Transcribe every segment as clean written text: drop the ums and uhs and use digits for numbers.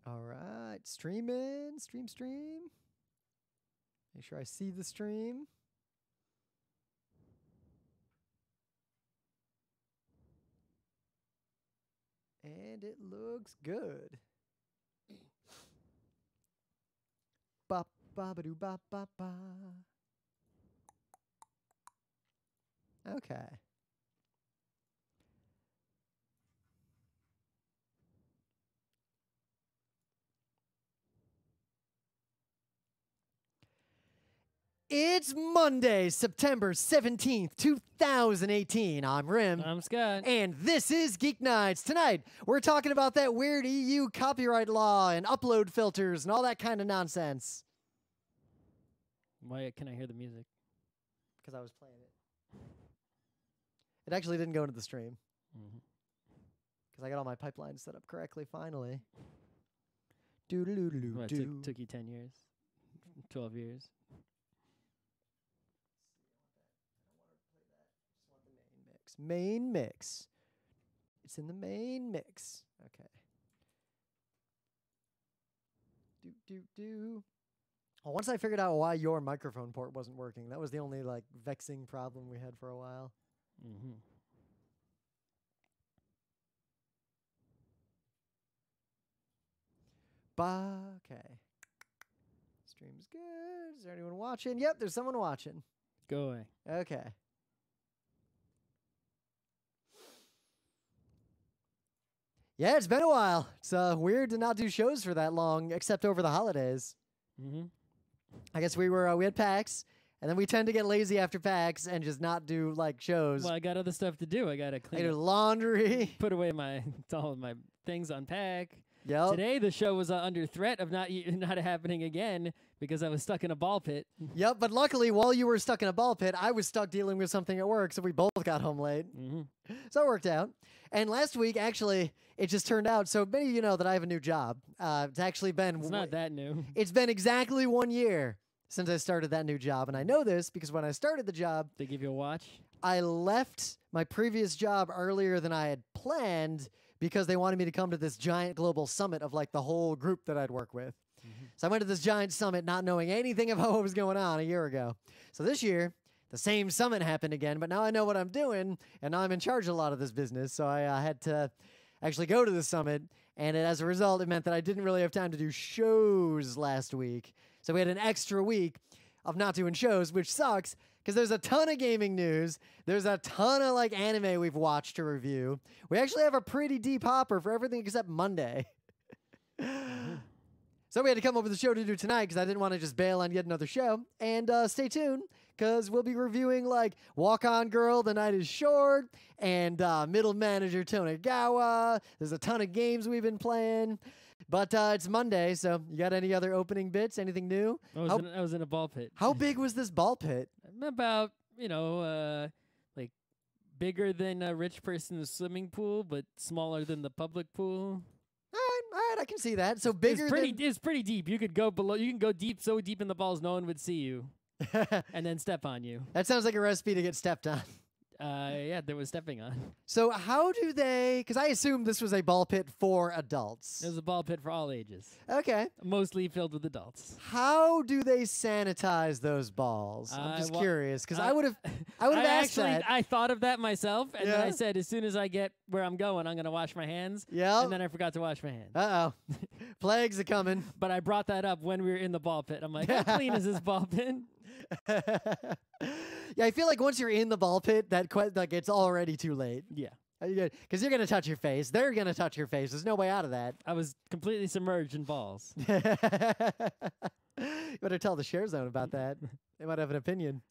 All right. Streaming. Stream. Make sure I see the stream. And it looks good. Ba ba ba doo ba ba ba. Okay. It's Monday, September 17th, 2018. I'm Rim. I'm Scott. And this is Geek Nights. Tonight, we're talking about that weird EU copyright law and upload filters and all that kind of nonsense. Why can I hear the music? Because I was playing it. It actually didn't go into the stream. Because I got all my pipelines set up correctly, finally. Doo-doo-doo-doo-doo. What, took you 10 years? 12 years? Main mix. It's in the main mix. Okay. Well, once I figured out why your microphone port wasn't working, that was the only like vexing problem we had for a while. Okay. Stream's good. Is there anyone watching? Yep, there's someone watching. Go away. Okay. Yeah, it's been a while. It's weird to not do shows for that long, except over the holidays. I guess we had PAX, and then we tend to get lazy after PAX and just not do like shows. Well, I got other stuff to do. I gotta clean do up, laundry, put away all of my things on pack. Yep. Today the show was under threat of not happening again because I was stuck in a ball pit. Yep, but luckily while you were stuck in a ball pit, I was stuck dealing with something at work, so we both got home late. So it worked out. And last week, actually, it just turned out, so many of you know that I have a new job. It's actually been... It's not that new. It's been exactly 1 year since I started that new job, and I know this because when I started the job... They give you a watch? I left my previous job earlier than I had planned because they wanted me to come to this giant global summit of like the whole group that I'd work with. So I went to this giant summit not knowing anything about what was going on a year ago. So this year, the same summit happened again, but now I know what I'm doing, and now I'm in charge of a lot of this business, so I had to actually go to the summit, and as a result, it meant that I didn't really have time to do shows last week. So we had an extra week of not doing shows, which sucks, because there's a ton of gaming news. There's a ton of like anime we've watched to review. We actually have a pretty deep hopper for everything except Monday. So we had to come up with a show to do tonight because I didn't want to just bail on yet another show. And stay tuned because we'll be reviewing like Walk On Girl, The Night Is Short, and Middle Manager Tonegawa. There's a ton of games we've been playing. But it's Monday, so you got any other opening bits? Anything new? I was in a ball pit. How big was this ball pit? About, like bigger than a rich person's swimming pool, but smaller than the public pool. All right, I can see that. So bigger It's pretty deep. You could go below. You can go deep, so deep in the balls no one would see you, and then step on you. That sounds like a recipe to get stepped on. Yeah, there was stepping on. So how do they... Because I assume this was a ball pit for adults. It was a ball pit for all ages. Okay. Mostly filled with adults. How do they sanitize those balls? I'm just curious, because I would have asked that. I thought of that myself, and then I said, as soon as I get where I'm going, I'm going to wash my hands. Yeah. And then I forgot to wash my hands. Uh-oh. Plagues are coming. But I brought that up when we were in the ball pit. I'm like, how clean is this ball pit? Yeah, I feel like once you're in the ball pit, like it's already too late. Yeah. Because you're going to touch your face. They're going to touch your face. There's no way out of that. I was completely submerged in balls. You better tell the Share Zone about that. They might have an opinion.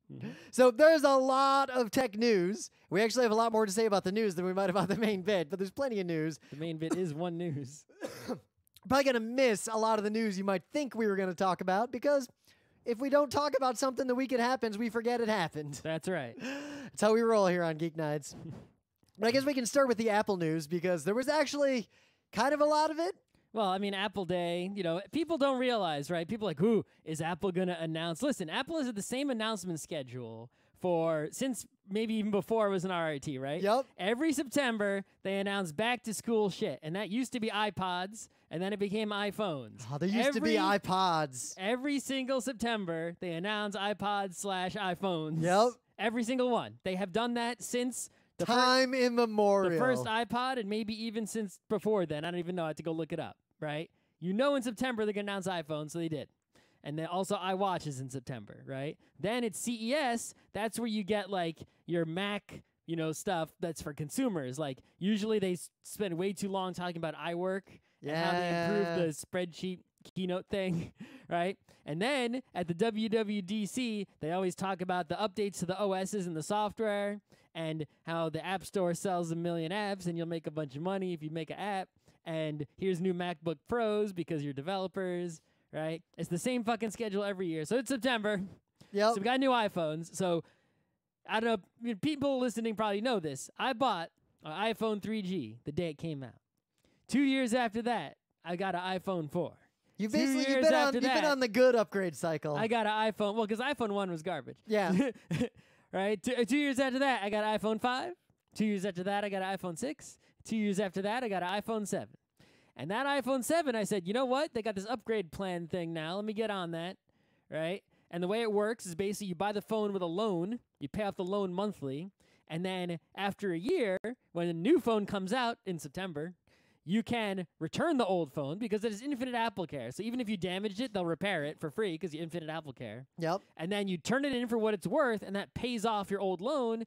So there's a lot of tech news. We actually have a lot more to say about the news than we might about the main bit, but there's plenty of news. The main bit is one news. Probably going to miss a lot of the news you might think we were going to talk about because... if we don't talk about something the week it happens, we forget it happened. That's right. That's how we roll here on Geek Nights. But I guess we can start with the Apple news because there was actually kind of a lot of it. Well, I mean, Apple Day, people don't realize, right? People are like, is Apple going to announce? Listen, Apple is at the same announcement schedule since maybe even before it was an RRT, right? Yep. Every September, they announce back to school shit. And that used to be iPods, and then it became iPhones. Oh, there used to be iPods. Every single September, they announce iPods/iPhones. Yep. Every single one. They have done that since the Time immemorial. the first iPod, and maybe even since before then. I don't even know. I had to go look it up, right? You know in September they're going to announce iPhones, so they did. And then also iWatches in September, right? Then it's CES. That's where you get, like, your Mac, stuff that's for consumers. Like, usually they spend way too long talking about iWork and how they improved the spreadsheet keynote thing, right? And then at the WWDC, they always talk about the updates to the OSs and the software and how the App Store sells 1 million apps and you'll make a bunch of money if you make an app. And here's new MacBook Pros because you're developers, right? It's the same fucking schedule every year. So it's September. Yep. So we got new iPhones. So I don't know. People listening probably know this. I bought an iPhone 3G the day it came out. 2 years after that, I got an iPhone 4. You've 2 basically years you've been on the good upgrade cycle. I got an iPhone. Well, because iPhone 1 was garbage. Yeah. Right? 2 years after that, I got an iPhone 5. 2 years after that, I got an iPhone 6. 2 years after that, I got an iPhone 7. And that iPhone 7, I said, you know what? They got this upgrade plan thing now. Let me get on that, right? And the way it works is basically you buy the phone with a loan. You pay off the loan monthly. And then after a year, when a new phone comes out in September, you can return the old phone because it is infinite Apple Care. So even if you damaged it, they'll repair it for free because you infinite Apple Care. Yep. And then you turn it in for what it's worth, and that pays off your old loan,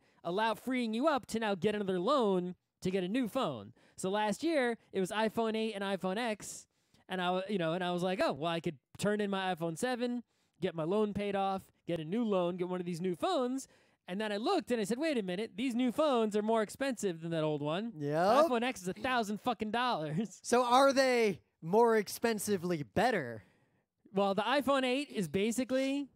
freeing you up to now get another loan to get a new phone. So last year it was iPhone 8 and iPhone X, and I was like, oh well, I could turn in my iPhone 7, get my loan paid off, get a new loan, get one of these new phones. And then I looked and I said, wait a minute, these new phones are more expensive than that old one. Yep. iPhone X is $1,000 fucking dollars. So are they more expensively better? Well, the iPhone 8 is basically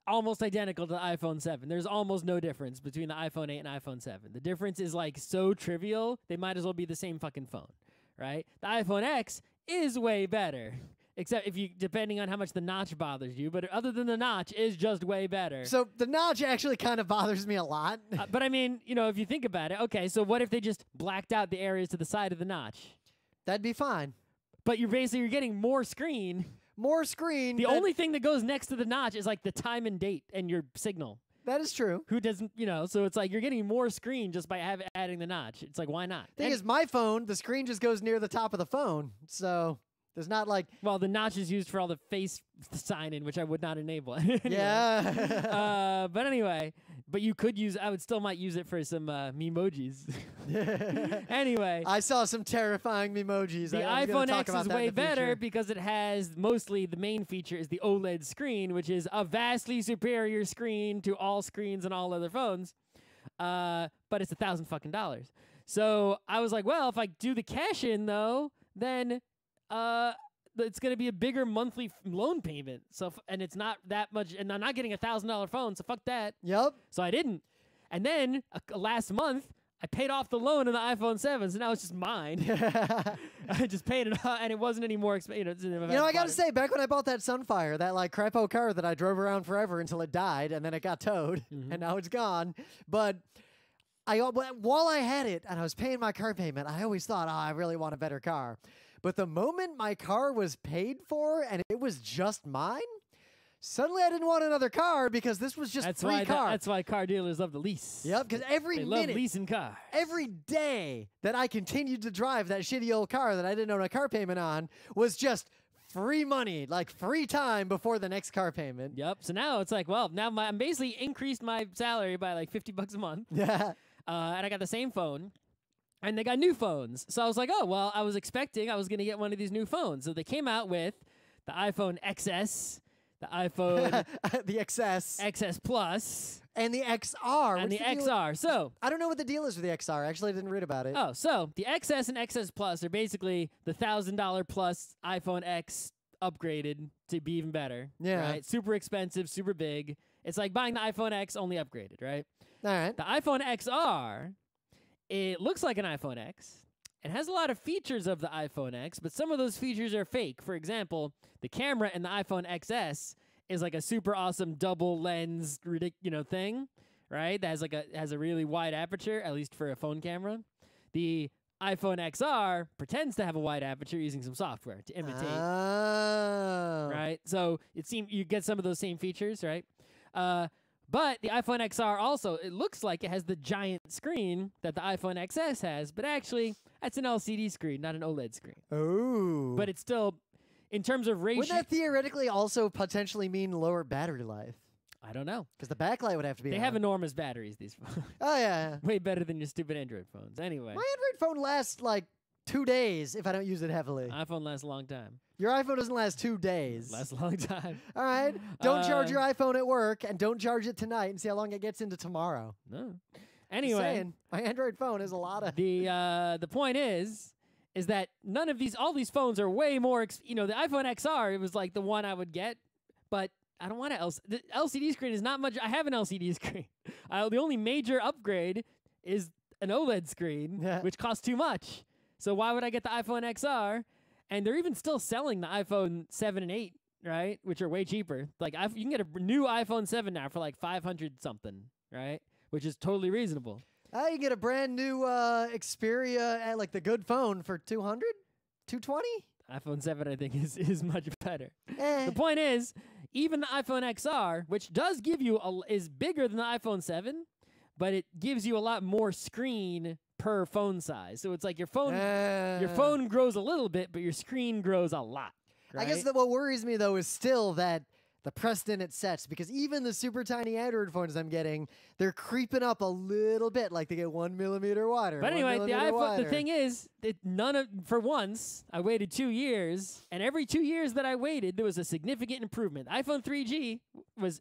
almost identical to the iPhone 7. There's almost no difference between the iPhone 8 and iPhone 7. The difference is like so trivial, they might as well be the same fucking phone, right? The iPhone X is way better. Except depending on how much the notch bothers you, but other than the notch, is just way better. So the notch actually kind of bothers me a lot. But I mean, if you think about it, okay, so what if they just blacked out the areas to the side of the notch? That'd be fine. But you're getting more screen. More screen. The only thing that goes next to the notch is like the time and date and your signal. That is true. Who doesn't, so it's like you're getting more screen just by adding the notch. It's like, why not? Thing is, my phone, the screen just goes near the top of the phone, so there's not like... Well, the notch is used for all the face sign-in, which I would not enable. Anyway. Yeah. But anyway, I would still might use it for some memojis. Anyway. I saw some terrifying memojis. The iPhone X is way better because it has mostly the main feature is the OLED screen, which is a vastly superior screen to all screens and all other phones. But it's $1,000 fucking dollars. So I was like, well, if I do the cash in though, then it's going to be a bigger monthly loan payment. And it's not that much, and I'm not getting $1,000 phone, so fuck that. Yep. So I didn't. And then last month, I paid off the loan on the iPhone 7, so now it's just mine. I just paid it off, and it wasn't any more expensive. I got to say, back when I bought that Sunfire, that like crapo car that I drove around forever until it died, and then it got towed, and now it's gone. But while I had it, and I was paying my car payment, I always thought, I really want a better car. But the moment my car was paid for and it was just mine, suddenly I didn't want another car because this was just free car. That's why car dealers love to lease. Yep, because they love leasing cars. Every day that I continued to drive that shitty old car that I didn't own a car payment on was just free money, like free time before the next car payment. Yep. So now it's like, well, now I'm basically increased my salary by like $50 a month. Yeah. And I got the same phone. And they got new phones. So I was like, oh, well, I was expecting I was going to get one of these new phones. So they came out with the iPhone XS, the iPhone... the XS. XS Plus. And the XR. And the XR. So... I don't know what the deal is with the XR. Actually, I didn't read about it. Oh, so the XS and XS Plus are basically the $1,000 plus iPhone X upgraded to be even better. Yeah. Right? Super expensive, super big. It's like buying the iPhone X only upgraded, right? All right. The iPhone XR... It looks like an iPhone X. It has a lot of features of the iPhone X, but some of those features are fake. For example, the camera in the iPhone XS is like a super awesome double lens, thing, right? That has a really wide aperture, at least for a phone camera. The iPhone XR pretends to have a wide aperture using some software to imitate. Oh. Right? So it seems you get some of those same features, right? But the iPhone XR also, it looks like it has the giant screen that the iPhone XS has, but actually, that's an LCD screen, not an OLED screen. Oh. But it's still, in terms of ratio... Wouldn't that theoretically also potentially mean lower battery life? I don't know. Because the backlight would have to be They on. have enormous batteries, these phones. Oh, yeah. Way better than your stupid Android phones. Anyway. My Android phone lasts like 2 days if I don't use it heavily. iPhone lasts a long time. Your iPhone doesn't last 2 days. Lasts a long time. All right. Don't charge your iPhone at work and don't charge it tonight and see how long it gets into tomorrow. No. Just Anyway. saying, my Android phone is a lot of... The point is that none of these, all these phones are way more, the iPhone XR, it was like the one I would get, but I don't want the LCD screen is not much. I have an LCD screen. The only major upgrade is an OLED screen, which costs too much. So why would I get the iPhone XR? And they're even still selling the iPhone 7 and 8, right? Which are way cheaper. Like you can get a new iPhone 7 now for like 500 something, right? Which is totally reasonable. You can get a brand new Xperia at like the good phone for 200, 220. iPhone 7, I think, is much better. Eh. The point is, even the iPhone XR, which does give you is bigger than the iPhone 7, but it gives you a lot more screen per phone size. So it's like your phone grows a little bit, but your screen grows a lot. Right? I guess that what worries me though is still that the precedent it sets, because even the super tiny Android phones I'm getting, they're creeping up a little bit, like they get 1 millimeter wider. But anyway, the thing is, for once, I waited 2 years, and every 2 years that I waited, there was a significant improvement. The iPhone 3G was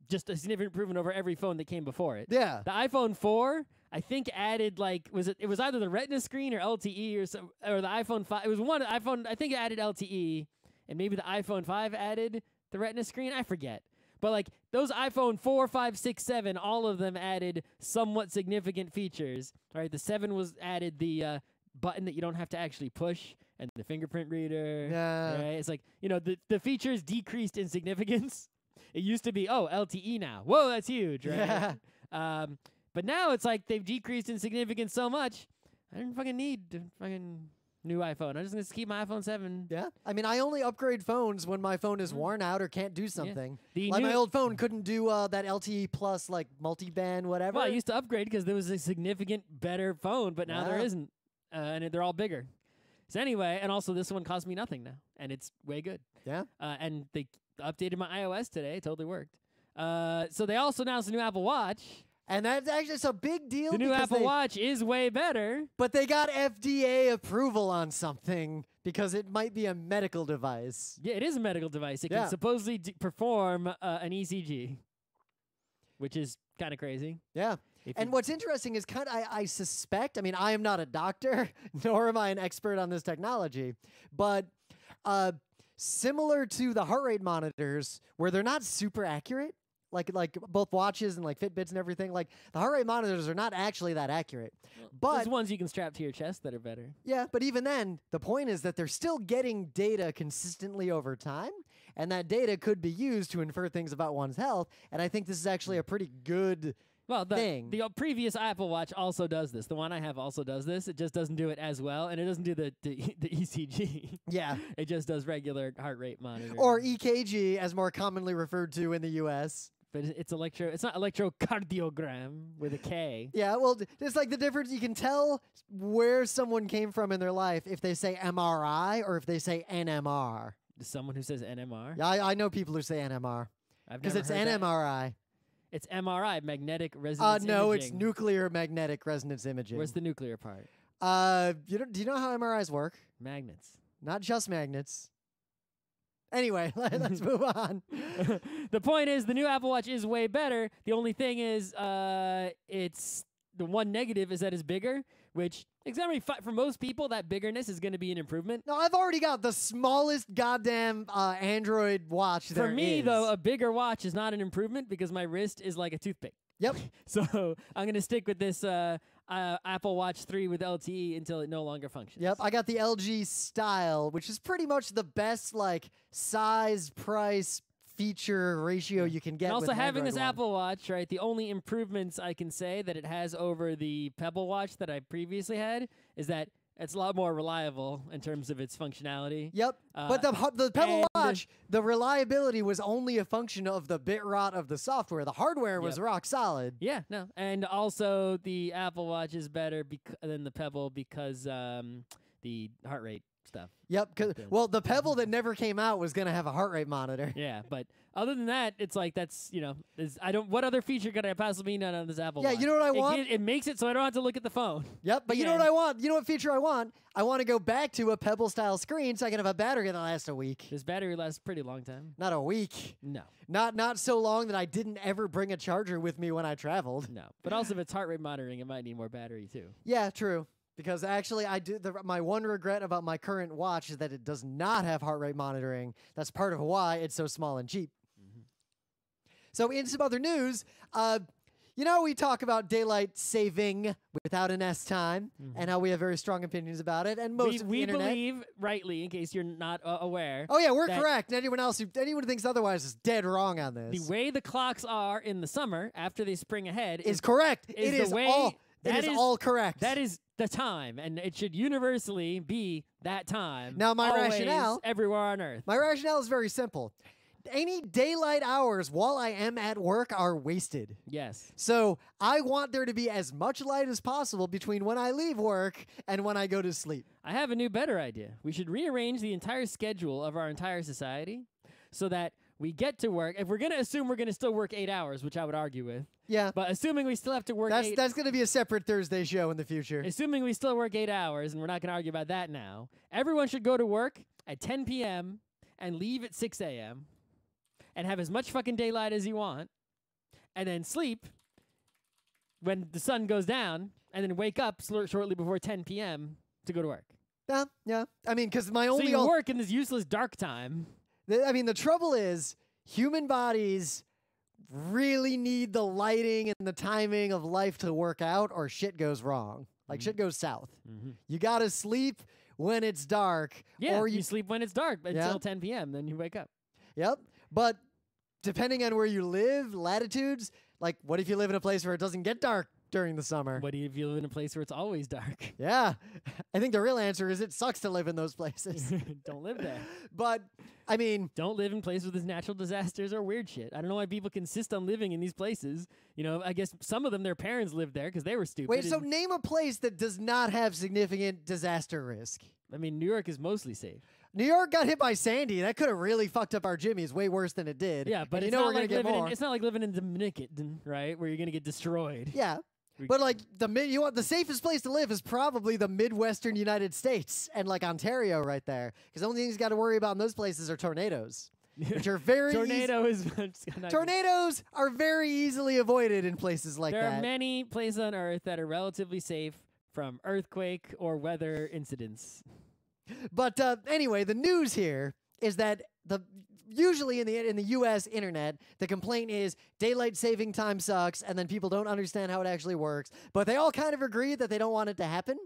just a significant improvement over every phone that came before it. Yeah. The iPhone 4, I think, added it was either the Retina screen or LTE or the iPhone 5. It was one iPhone. I think it added LTE, and maybe the iPhone 5 added the Retina screen. I forget. But like those iPhone 4, 5, 6, 7, all of them added somewhat significant features. All right, the 7 was added the button that you don't have to actually push and the fingerprint reader. Yeah. Right? It's like, the features decreased in significance. It used to be, LTE now. Whoa, that's huge, right? Yeah. But now it's like they've decreased in significance so much, I don't fucking need a fucking new iPhone. I'm just going to keep my iPhone 7. Yeah. I mean, I only upgrade phones when my phone is worn out or can't do something. The Like my old phone couldn't do that LTE plus, like, multi-band, whatever. Well, I used to upgrade because there was a significant better phone, but now there isn't. And they're all bigger. So anyway, and also this one cost me nothing now, and it's way good. Yeah. And they updated my iOS today. It totally worked. So they also announced a new Apple Watch. And that's actually a big deal. The new Apple Watch is way better. But they got FDA approval on something because it might be a medical device. Yeah, it is a medical device. It can supposedly perform an ECG, which is kind of crazy. Yeah. And what's interesting is I suspect, I mean, I am not a doctor, nor am I an expert on this technology, but similar to the heart rate monitors, where they're not super accurate, like both watches and like Fitbits and everything, like the heart rate monitors are not actually that accurate. But there's ones you can strap to your chest that are better. Yeah, but even then, the point is that they're still getting data consistently over time, and that data could be used to infer things about one's health, and I think this is actually a pretty good thing. The previous Apple Watch also does this. The one I have also does this. It just doesn't do it as well, and it doesn't do the ECG. Yeah. It just does regular heart rate monitoring. Or EKG, as more commonly referred to in the U.S. But it's not electrocardiogram with a K. Yeah, well, it's like the difference. You can tell where someone came from in their life if they say MRI or if they say NMR. Someone who says NMR? Yeah, I know people who say NMR. Because it's NMRI. It's MRI, magnetic resonance imaging. No, it's nuclear magnetic resonance imaging. Where's the nuclear part? Do you know how MRIs work? Magnets. Not just magnets. Anyway, let's move on. The point is, the new Apple Watch is way better. The only thing is, it's the one negative is that it's bigger, which for most people, that biggerness is going to be an improvement. No, I've already got the smallest goddamn Android watch there is. For me, though, a bigger watch is not an improvement because my wrist is like a toothpick. Yep. So I'm going to stick with this Apple Watch 3 with LTE until it no longer functions. Yep, I got the LG Style, which is pretty much the best, like, size, price, feature ratio you can get. And also with an having this Android One. Apple Watch, right? The only improvements I can say that it has over the Pebble Watch that I previously had is that it's a lot more reliable in terms of its functionality. Yep, but the Pebble and Watch, the reliability was only a function of the bit rot of the software. The hardware was rock solid. Yeah, no. And also the Apple Watch is better than the Pebble because the heart rate stuff. Yep, well, the Pebble that never came out was going to have a heart rate monitor. Yeah, but other than that, it's like that's, what other feature could I possibly need on this Apple Watch? Yeah, you know what I want? It makes it so I don't have to look at the phone. Yep, but you know what I want? You know what feature I want? I want to go back to a Pebble-style screen so I can have a battery that lasts a week. This battery lasts a pretty long time. Not a week. No. Not so long that I didn't ever bring a charger with me when I traveled. No, but also if it's heart rate monitoring, it might need more battery too. Yeah, true. Because actually, my one regret about my current watch is that it does not have heart rate monitoring. That's part of why it's so small and cheap. So in some other news, we talk about daylight saving without an S time, and how we have very strong opinions about it. And most of the internet, believe rightly, in case you're not aware. Oh yeah, we're correct. And anyone who thinks otherwise is dead wrong on this. The way the clocks are in the summer after they spring ahead is correct. It is all correct. That is the time, and it should universally be that time. Now, my always, rationale everywhere on Earth. My rationale is very simple. Any daylight hours while I am at work are wasted. Yes. So I want there to be as much light as possible between when I leave work and when I go to sleep. I have a new, better idea. We should rearrange the entire schedule of our entire society so that we get to work. If we're going to assume we're going to still work 8 hours, which I would argue with. Yeah. But assuming we still have to work that's going to be a separate Thursday show in the future. Assuming we still work 8 hours, and we're not going to argue about that now, everyone should go to work at 10 p.m. and leave at 6 a.m. and have as much fucking daylight as you want, and then sleep when the sun goes down, and then wake up shortly before 10 p.m. to go to work. Yeah. I mean, because my only... So you work in this useless dark time. The trouble is, human bodies really need the lighting and the timing of life to work out, or shit goes wrong. Like, shit goes south. You gotta sleep when it's dark. Yeah, or you sleep when it's dark until 10 p.m., then you wake up. Yep. But depending on where you live, latitudes, like, what if you live in a place where it doesn't get dark during the summer? What if you live in a place where it's always dark? Yeah. I think the real answer is it sucks to live in those places. Don't live there. But, I mean... Don't live in places with natural disasters or weird shit. I don't know why people insist on living in these places. I guess some of them, their parents lived there because they were stupid. Wait, so name a place that does not have significant disaster risk. I mean, New York is mostly safe. New York got hit by Sandy. That could have really fucked up our Jimmies way worse than it did. Yeah, but it's not we're like gonna get more. it's not like living in Dominican, right, where you're going to get destroyed. Yeah. But like the safest place to live is probably the Midwestern United States and like Ontario right there, because the only thing you got to worry about in those places are tornadoes, which are very tornadoes are very easily avoided in places like that. There are many places on Earth that are relatively safe from earthquake or weather incidents. But anyway, the news here is that usually in the U.S. internet, the complaint is daylight saving time sucks, and then people don't understand how it actually works. But they all kind of agree that they don't want it to happen,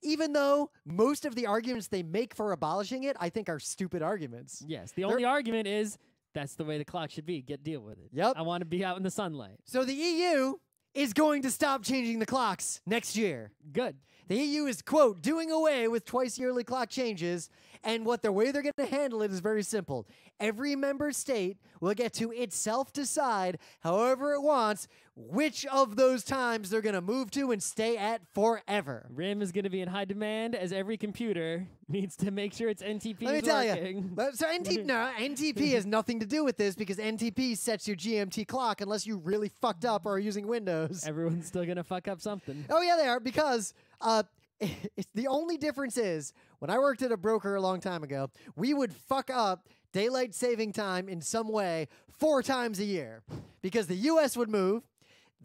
even though most of the arguments they make for abolishing it, I think, are stupid arguments. Yes, the only argument is that's the way the clock should be. Deal with it. Yep. I want to be out in the sunlight. So the EU is going to stop changing the clocks next year. Good. The EU is, quote, doing away with twice-yearly clock changes, and the way they're going to handle it is very simple. Every member state will get to itself decide, however it wants, which of those times they're going to move to and stay at forever. RIM is going to be in high demand as every computer needs to make sure its NTP Let me is tell working. You. So NTP has nothing to do with this because NTP sets your GMT clock unless you really fucked up or are using Windows. Everyone's still going to fuck up something. Oh, yeah, they are, because the only difference is when I worked at a broker a long time ago, we would fuck up daylight saving time in some way 4 times a year because the U.S. would move,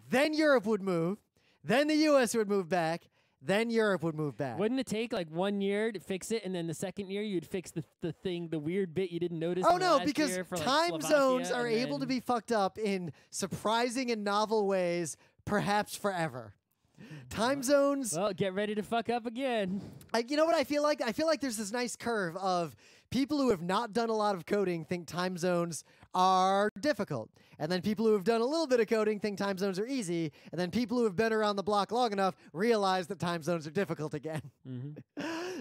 then Europe would move, then the U.S. would move back, then Europe would move back. Wouldn't it take like 1 year to fix it, and then the second year you'd fix the weird bit you didn't notice? Oh, in the no, last because year for, like, time Slovakia, zones are able to be fucked up in surprising and novel ways, perhaps forever. Time zones... Well, get ready to fuck up again. You know what I feel like? I feel like there's this nice curve of people who have not done a lot of coding think time zones are difficult. And then people who have done a little bit of coding think time zones are easy. And then people who have been around the block long enough realize that time zones are difficult again.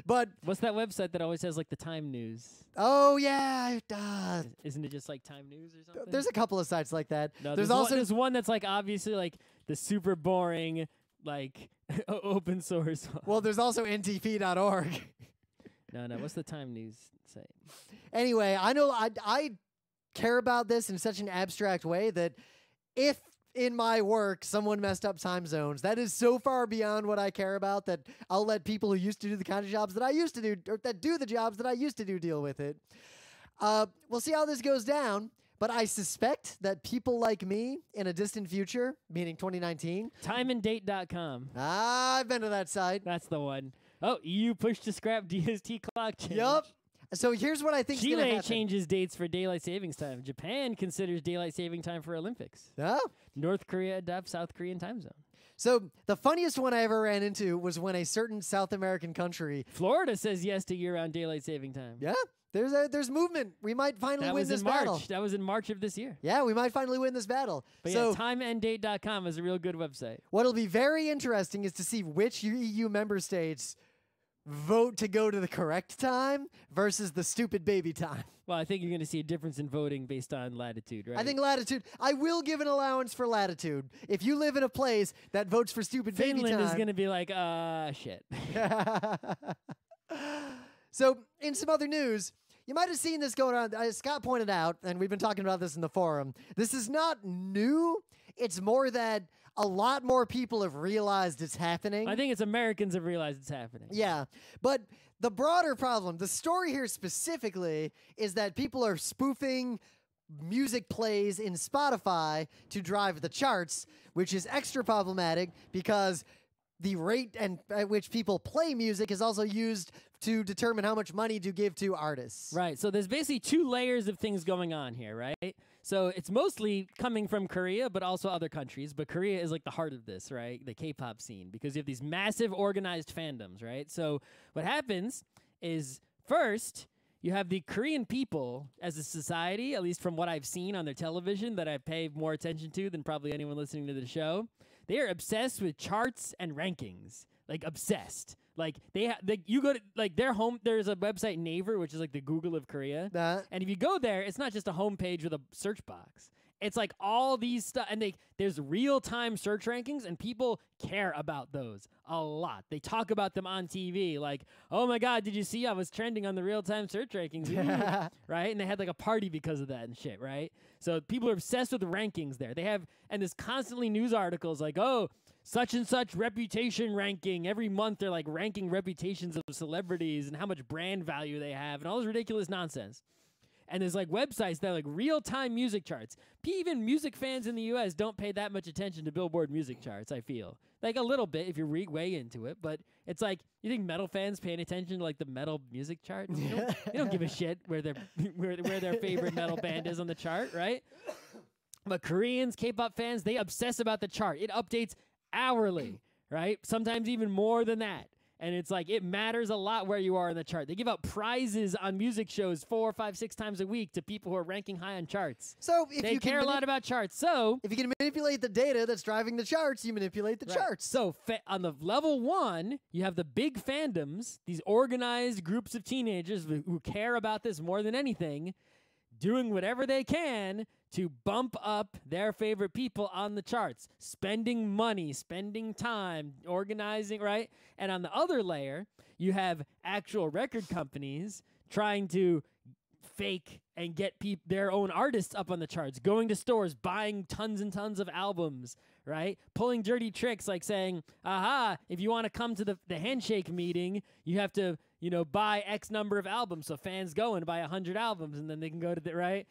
But what's that website that always has like the time news? oh, yeah. Isn't it just like Time News or something? There's a couple of sites like that. No, there's also there's one that's like obviously like the super boring like open source one. well, there's also ntp.org. No, what's the Time News site? Anyway, I know I care about this in such an abstract way that if in my work someone messed up time zones, that is so far beyond what I care about that I'll let people who used to do the kind of jobs that I used to do, or that do the jobs that I used to do, deal with it. We'll see how this goes down, but I suspect that people like me in a distant future, meaning 2019. Timeanddate.com. I've been to that site. That's the one. Oh, EU pushed to scrap DST clock change. Yup. So here's what I think is going to Chile happen. changes dates for daylight savings time. Japan considers daylight saving time for Olympics. Oh. North Korea adopts South Korean time zone. So the funniest one I ever ran into was when a certain South American country. Florida says yes to year-round daylight saving time. Yeah, there's movement. We might finally win this battle. That was in March of this year. Yeah, we might finally win this battle. But so yeah, timeanddate.com is a real good website. what'll be very interesting is to see which EU member states vote to go to the correct time versus the stupid baby time. Well, I think you're going to see a difference in voting based on latitude, right? I think latitude. I will give an allowance for latitude. If you live in a place that votes for stupid baby time, Finland is going to be like, shit. So, in some other news, you might have seen this going on. Scott pointed out, and we've been talking about this in the forum, this is not new. It's more that a lot more people have realized it's happening. I think it's Americans have realized it's happening. Yeah, but the broader problem, the story here specifically, is that people are spoofing music plays in Spotify to drive the charts, which is extra problematic because the rate at which people play music is also used to determine how much money to give to artists. Right. So there's basically two layers of things going on here, right? So it's mostly coming from Korea, but also other countries. But Korea is like the heart of this, right? The K-pop scene, because you have these massive organized fandoms, right? So what happens is first you have the Korean people as a society, at least from what I've seen on their television that I pay more attention to than probably anyone listening to the show. They are obsessed with charts and rankings, like obsessed. Like you go to like their home. There's a website Naver, which is like the Google of Korea. And if you go there, it's not just a homepage with a search box. It's like all these stuff, and there's real-time search rankings, and people care about those a lot. They talk about them on TV, like, oh my God, did you see I was trending on the real-time search rankings? Right? And they had like a party because of that and shit, right? So people are obsessed with the rankings there. And there's constantly news articles like, oh, such and such reputation ranking. Every month they're like ranking reputations of celebrities and how much brand value they have and all this ridiculous nonsense. And there's like websites that are like real-time music charts. Even music fans in the U.S. don't pay that much attention to Billboard music charts, I feel. Like a little bit if you're way into it, but it's like, you think metal fans paying attention to like the metal music chart? They don't give a shit where their favorite metal band is on the chart, right? But Koreans, K-pop fans, they obsess about the chart. It updates hourly, right? Sometimes even more than that. And it's like, it matters a lot where you are in the chart. They give out prizes on music shows 4, 5, 6 times a week to people who are ranking high on charts. So if they you care a lot about charts. So if you can manipulate the data that's driving the charts, you manipulate the charts. So on the level 1, you have the big fandoms, these organized groups of teenagers who care about this more than anything, doing whatever they can to bump up their favorite people on the charts, spending money, spending time, organizing, right? And on the other layer, you have actual record companies trying to fake and get their own artists up on the charts, going to stores, buying tons and tons of albums, right? Pulling dirty tricks like saying, aha, if you want to come to the handshake meeting, you have to, buy X number of albums. So fans go and buy 100 albums and then they can go to the, right?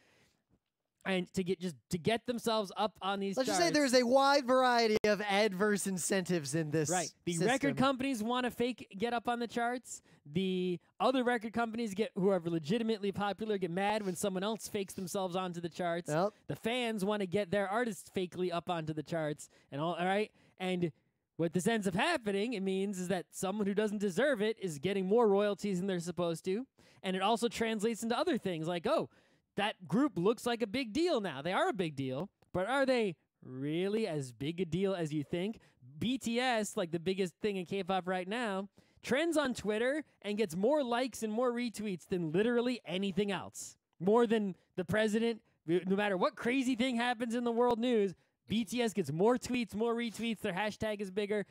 And to get themselves up on these charts. Let's just say there's a wide variety of adverse incentives in this. Right. The system. record companies want to get up on the charts. The other record companies who are legitimately popular get mad when someone else fakes themselves onto the charts. Yep. The fans want to get their artists fakely up onto the charts and all right? And what this ends up happening, it means is that someone who doesn't deserve it is getting more royalties than they're supposed to. And it also translates into other things like, oh, that group looks like a big deal now. They are a big deal, but are they really as big a deal as you think? BTS, like the biggest thing in K-pop right now, trends on Twitter and gets more likes and more retweets than literally anything else. More than the president. No matter what crazy thing happens in the world news, BTS gets more tweets, more retweets. Their hashtag is bigger.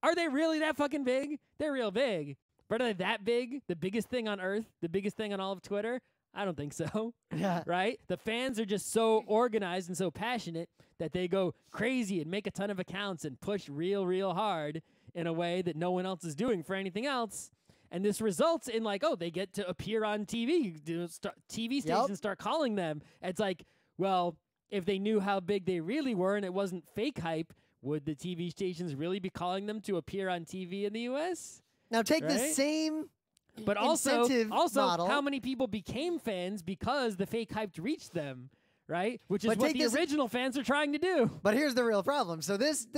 Are they really that fucking big? They're real big. But are they that big? The biggest thing on Earth? The biggest thing on all of Twitter? I don't think so. Yeah. Right? The fans are just so organized and so passionate that they go crazy and make a ton of accounts and push real hard in a way that no one else is doing for anything else. And this results in like, oh, they get to appear on TV. TV stations start calling them. It's like, well, if they knew how big they really were and it wasn't fake hype, would the TV stations really be calling them to appear on TV in the U.S.? Now take the same but incentive model. How many people became fans because the fake hype reached them, right? Which is what the original fans are trying to do. But here's the real problem. So this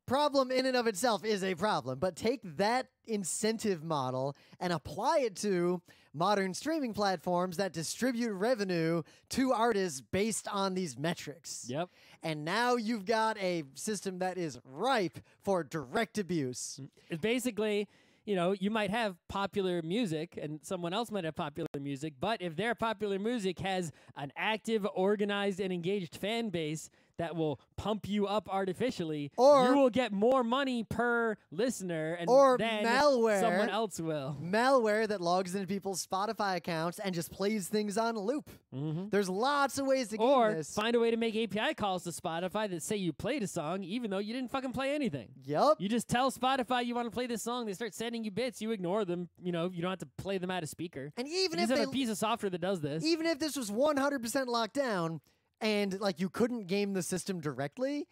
problem in and of itself is a problem, but take that incentive model and apply it to modern streaming platforms that distribute revenue to artists based on these metrics. Yep. And now you've got a system that is ripe for direct abuse. It's basically, you know, you might have popular music and someone else might have popular music, but if their popular music has an active, organized, and engaged fan base that will pump you up artificially, or you will get more money per listener, and then malware, someone else will. Malware that logs into people's Spotify accounts and just plays things on loop. There's lots of ways to game this. Or find a way to make API calls to Spotify that say you played a song even though you didn't fucking play anything. Yep. You just tell Spotify you want to play this song, they start sending you bits, you ignore them, you know, you don't have to play them out of speaker. And even you if just have a piece of software that does this. Even if this was 100% locked down, and like you couldn't game the system directly,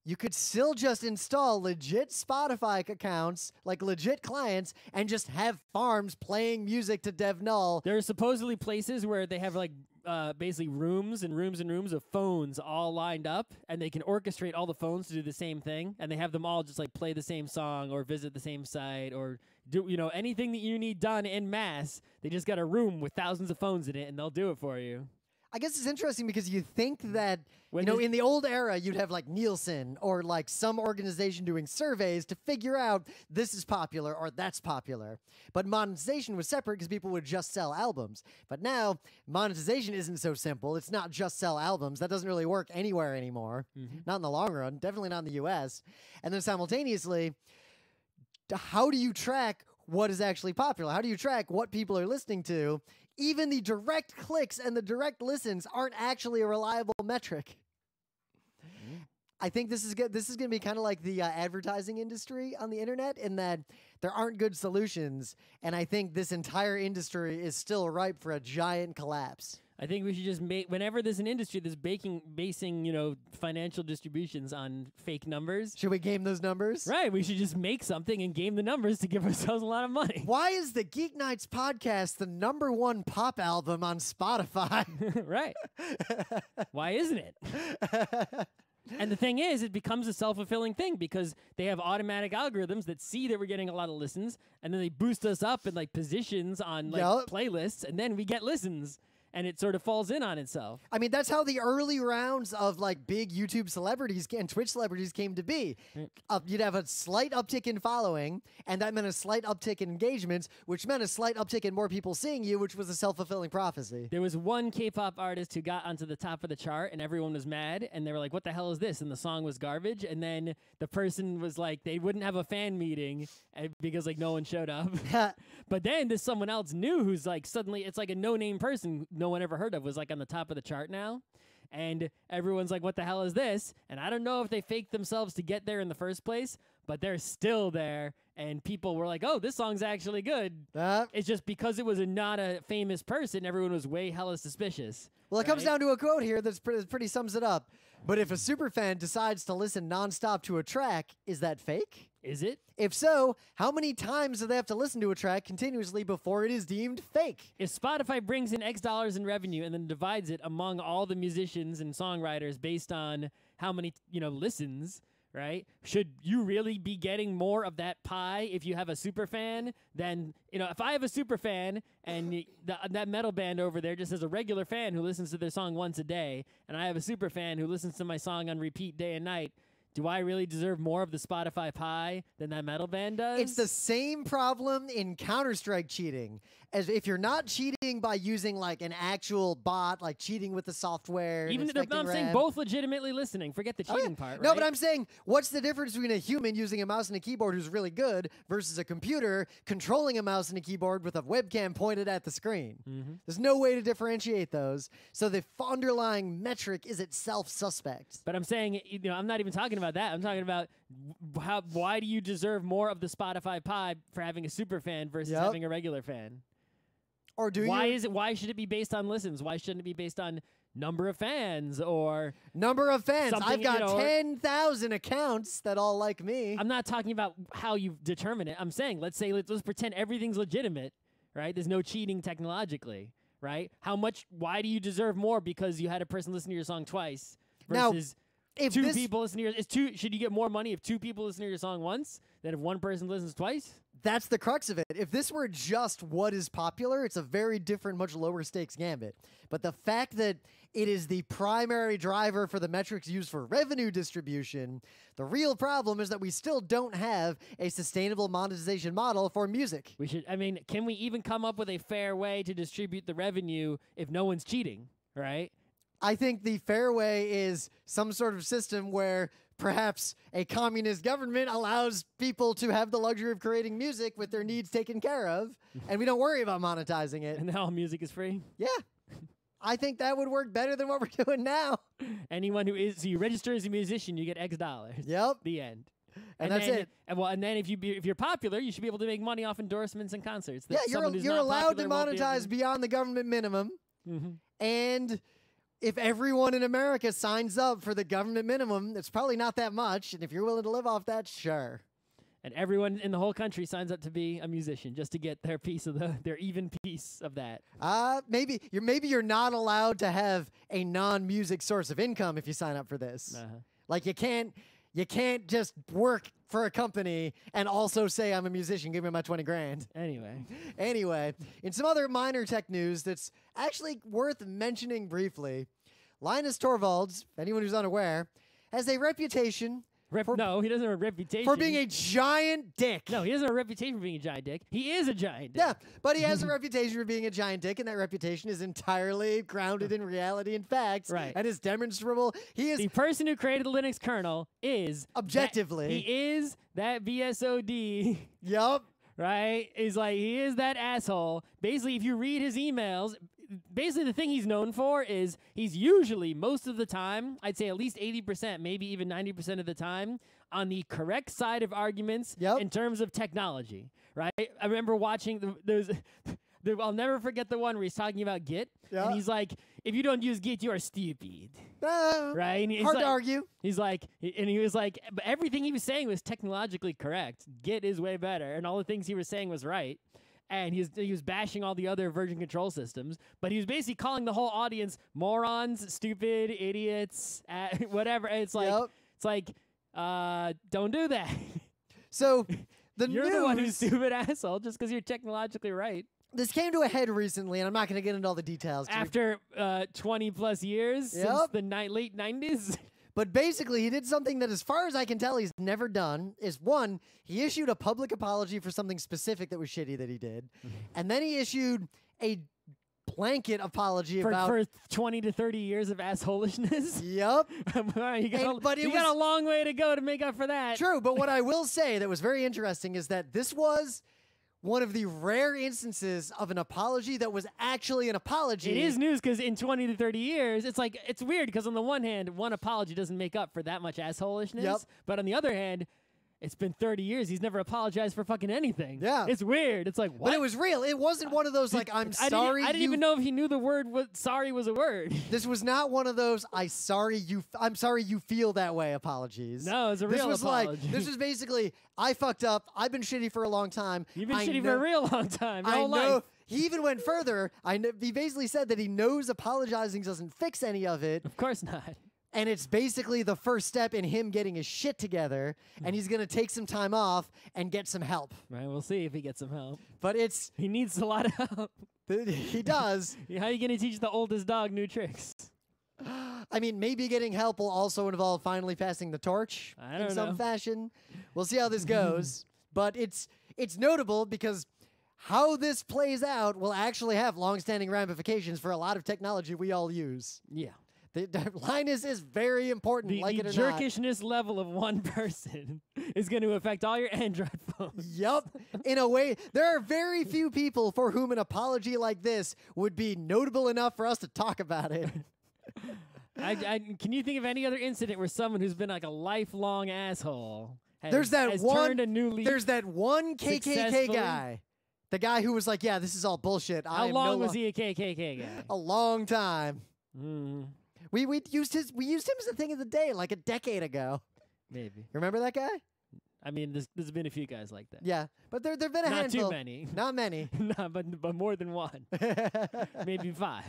you could still just install legit Spotify accounts, like legit clients, and just have farms playing music to dev null. There are supposedly places where they have like basically rooms and rooms and rooms of phones all lined up, and they can orchestrate all the phones to do the same thing, and they have them all just like play the same song or visit the same site or do, you know, anything that you need done en masse. They just got a room with thousands of phones in it, and they'll do it for you. I guess it's interesting because you think that, in the old era, you'd have like Nielsen or like some organization doing surveys to figure out this is popular or that's popular. But monetization was separate because people would just sell albums. But now monetization isn't so simple. It's not just sell albums. That doesn't really work anywhere anymore. Not in the long run. Definitely not in the US. And then simultaneously, how do you track what is actually popular? How do you track what people are listening to? Even the direct clicks and the direct listens aren't actually a reliable metric. I think this is good. This is going to be kind of like the advertising industry on the internet in that there aren't good solutions, and I think this entire industry is still ripe for a giant collapse. I think we should just make, whenever there's an industry that's basing, you know, financial distributions on fake numbers. Should we game those numbers? Right. We should just make something and game the numbers to give ourselves a lot of money. Why is the GeekNights podcast the #1 pop album on Spotify? Right. Why isn't it? And the thing is, it becomes a self-fulfilling thing because they have automatic algorithms that see that we're getting a lot of listens, and then they boost us up in like positions on like playlists, and then we get listens. And it sort of falls in on itself. I mean, that's how the early rounds of like big YouTube celebrities and Twitch celebrities came to be. You'd have a slight uptick in following, and that meant a slight uptick in engagements, which meant a slight uptick in more people seeing you, which was a self-fulfilling prophecy. There was one K-pop artist who got onto the top of the chart, and everyone was mad, and they were like, what the hell is this? And the song was garbage, and then the person was like, they wouldn't have a fan meeting because like no one showed up. But then there's someone else new who's like suddenly, it's like a no-name person no one ever heard of was like on the top of the chart now, and everyone's like, what the hell is this? And I don't know if they faked themselves to get there in the first place, but they're still there, and people were like, oh, this song's actually good. It's just because it was not a famous person, everyone was way hella suspicious. Well, it comes down to a quote here that's pretty sums it up. But if a superfan decides to listen nonstop to a track, is that fake? Is it? If so, how many times do they have to listen to a track continuously before it is deemed fake? If Spotify brings in X dollars in revenue and then divides it among all the musicians and songwriters based on how many, listens, right? Should you really be getting more of that pie if you have a super fan than, if I have a super fan and that metal band over there just has a regular fan who listens to their song once a day, and I have a super fan who listens to my song on repeat day and night, do I really deserve more of the Spotify pie than that metal band does? It's the same problem in Counter-Strike cheating. As if you're not cheating by using like an actual bot, like cheating with the software. Even if I'm saying both legitimately listening. Forget the cheating part, right? No, but I'm saying, what's the difference between a human using a mouse and a keyboard who's really good versus a computer controlling a mouse and a keyboard with a webcam pointed at the screen? There's no way to differentiate those. So the underlying metric is itself suspect. But I'm saying, I'm not even talking about that. I'm talking about why do you deserve more of the Spotify pie for having a super fan versus having a regular fan? Or do Why should it be based on listens? Why shouldn't it be based on number of fans or number of fans? I've got 10,000 accounts that all like me. I'm not talking about how you determine it. I'm saying let's pretend everything's legitimate, right? There's no cheating technologically, right? Why do you deserve more because you had a person listen to your song twice versus if two people listen to should you get more money if two people listen to your song once than if one person listens twice? That's the crux of it. If this were just what is popular, it's a very different, much lower stakes gambit. But the fact that it is the primary driver for the metrics used for revenue distribution, the real problem is that we still don't have a sustainable monetization model for music. Can we even come up with a fair way to distribute the revenue if no one's cheating, right? I think the fair way is some sort of system where perhaps a communist government allows people to have the luxury of creating music with their needs taken care of, and we don't worry about monetizing it. And all music is free? Yeah. I think that would work better than what we're doing now. Anyone so you register as a musician, you get X dollars. Yep. The end. And that's it. And then if you're popular, you should be able to make money off endorsements and concerts. Yeah, you're allowed to monetize beyond the government minimum. And if everyone in America signs up for the government minimum, it's probably not that much. And if you're willing to live off that, sure. And everyone in the whole country signs up to be a musician just to get their piece of their even piece of that. Maybe you're not allowed to have a non-music source of income if you sign up for this. Like you can't just work for a company and also say I'm a musician, give me my 20 grand. Anyway, in some other minor tech news that's actually worth mentioning briefly, Linus Torvalds, anyone who's unaware, has a reputation no, he doesn't have a reputation. For being a giant dick. No, he doesn't have a reputation for being a giant dick. He is a giant dick. Yeah, but he has a reputation for being a giant dick, and that reputation is entirely grounded in reality and facts. Right. And is demonstrable. He is... The person who created the Linux kernel is... Objectively. He is that VSOD. Yup. Right? He is that asshole. Basically, if you read his emails... Basically, the thing he's known for is he's usually, most of the time, I'd say at least 80%, maybe even 90% of the time, on the correct side of arguments in terms of technology, right? I remember watching I'll never forget the one where he's talking about Git, and he's like, if you don't use Git, you are stupid. Right? And hard to argue. He was like, but everything he was saying was technologically correct. Git is way better, and all the things he was saying was right. And he was bashing all the other version control systems, but he was basically calling the whole audience morons, stupid, idiots, whatever. And it's like, don't do that. So you're the one who's stupid asshole just because you're technologically right. This came to a head recently, and I'm not going to get into all the details. After 20 plus years since the late 90s. But basically, he did something that, as far as I can tell, he's never done. Is one, he issued a public apology for something specific that was shitty that he did. And then he issued a blanket apology for 20 to 30 years of assholishness. Yup. you got a long way to go to make up for that. True, but what I will say that was very interesting is that this was one of the rare instances of an apology that was actually an apology. It is news because in 20 to 30 years, it's weird because on the one hand, one apology doesn't make up for that much assholishness. But on the other hand, it's been 30 years. He's never apologized for fucking anything. Yeah. It's weird. It's like, what? But it was real. It wasn't one of those, I'm sorry. I didn't even know if he knew the word sorry was a word. This was not one of those, I'm sorry you feel that way apologies. No, it's a real apology. This was basically, I fucked up. I've been shitty for a long time. You've been shitty for a real long time. Your whole life. He even went further. He basically said that he knows apologizing doesn't fix any of it. Of course not. And it's basically the first step in him getting his shit together, and he's going to take some time off and get some help. Right, we'll see if he gets some help. But it's... He needs a lot of help. He does. How are you going to teach the oldest dog new tricks? I mean, maybe getting help will also involve finally passing the torch I don't in some know. fashion. We'll see how this goes. But it's notable because how this plays out will actually have long-standing ramifications for a lot of technology we all use. Yeah. The Linus is very important, The like it or not. jerkishness level of one person is going to affect all your Android phones. Yup. In a way, there are very few people for whom an apology like this would be notable enough for us to talk about it. Can you think of any other incident where someone who's been like a lifelong asshole has, There's that has one. turned a new leaf? There's that one KKK successfully? guy. The guy who was like, "Yeah, this is all bullshit." How long was he a KKK guy? A long time. Mm, We used him as a thing of the day like a decade ago. maybe. Remember that guy? I mean, there's been a few guys like that. Yeah, but there've been a Not handful. too many. Not many. No, but more than one. Maybe 5.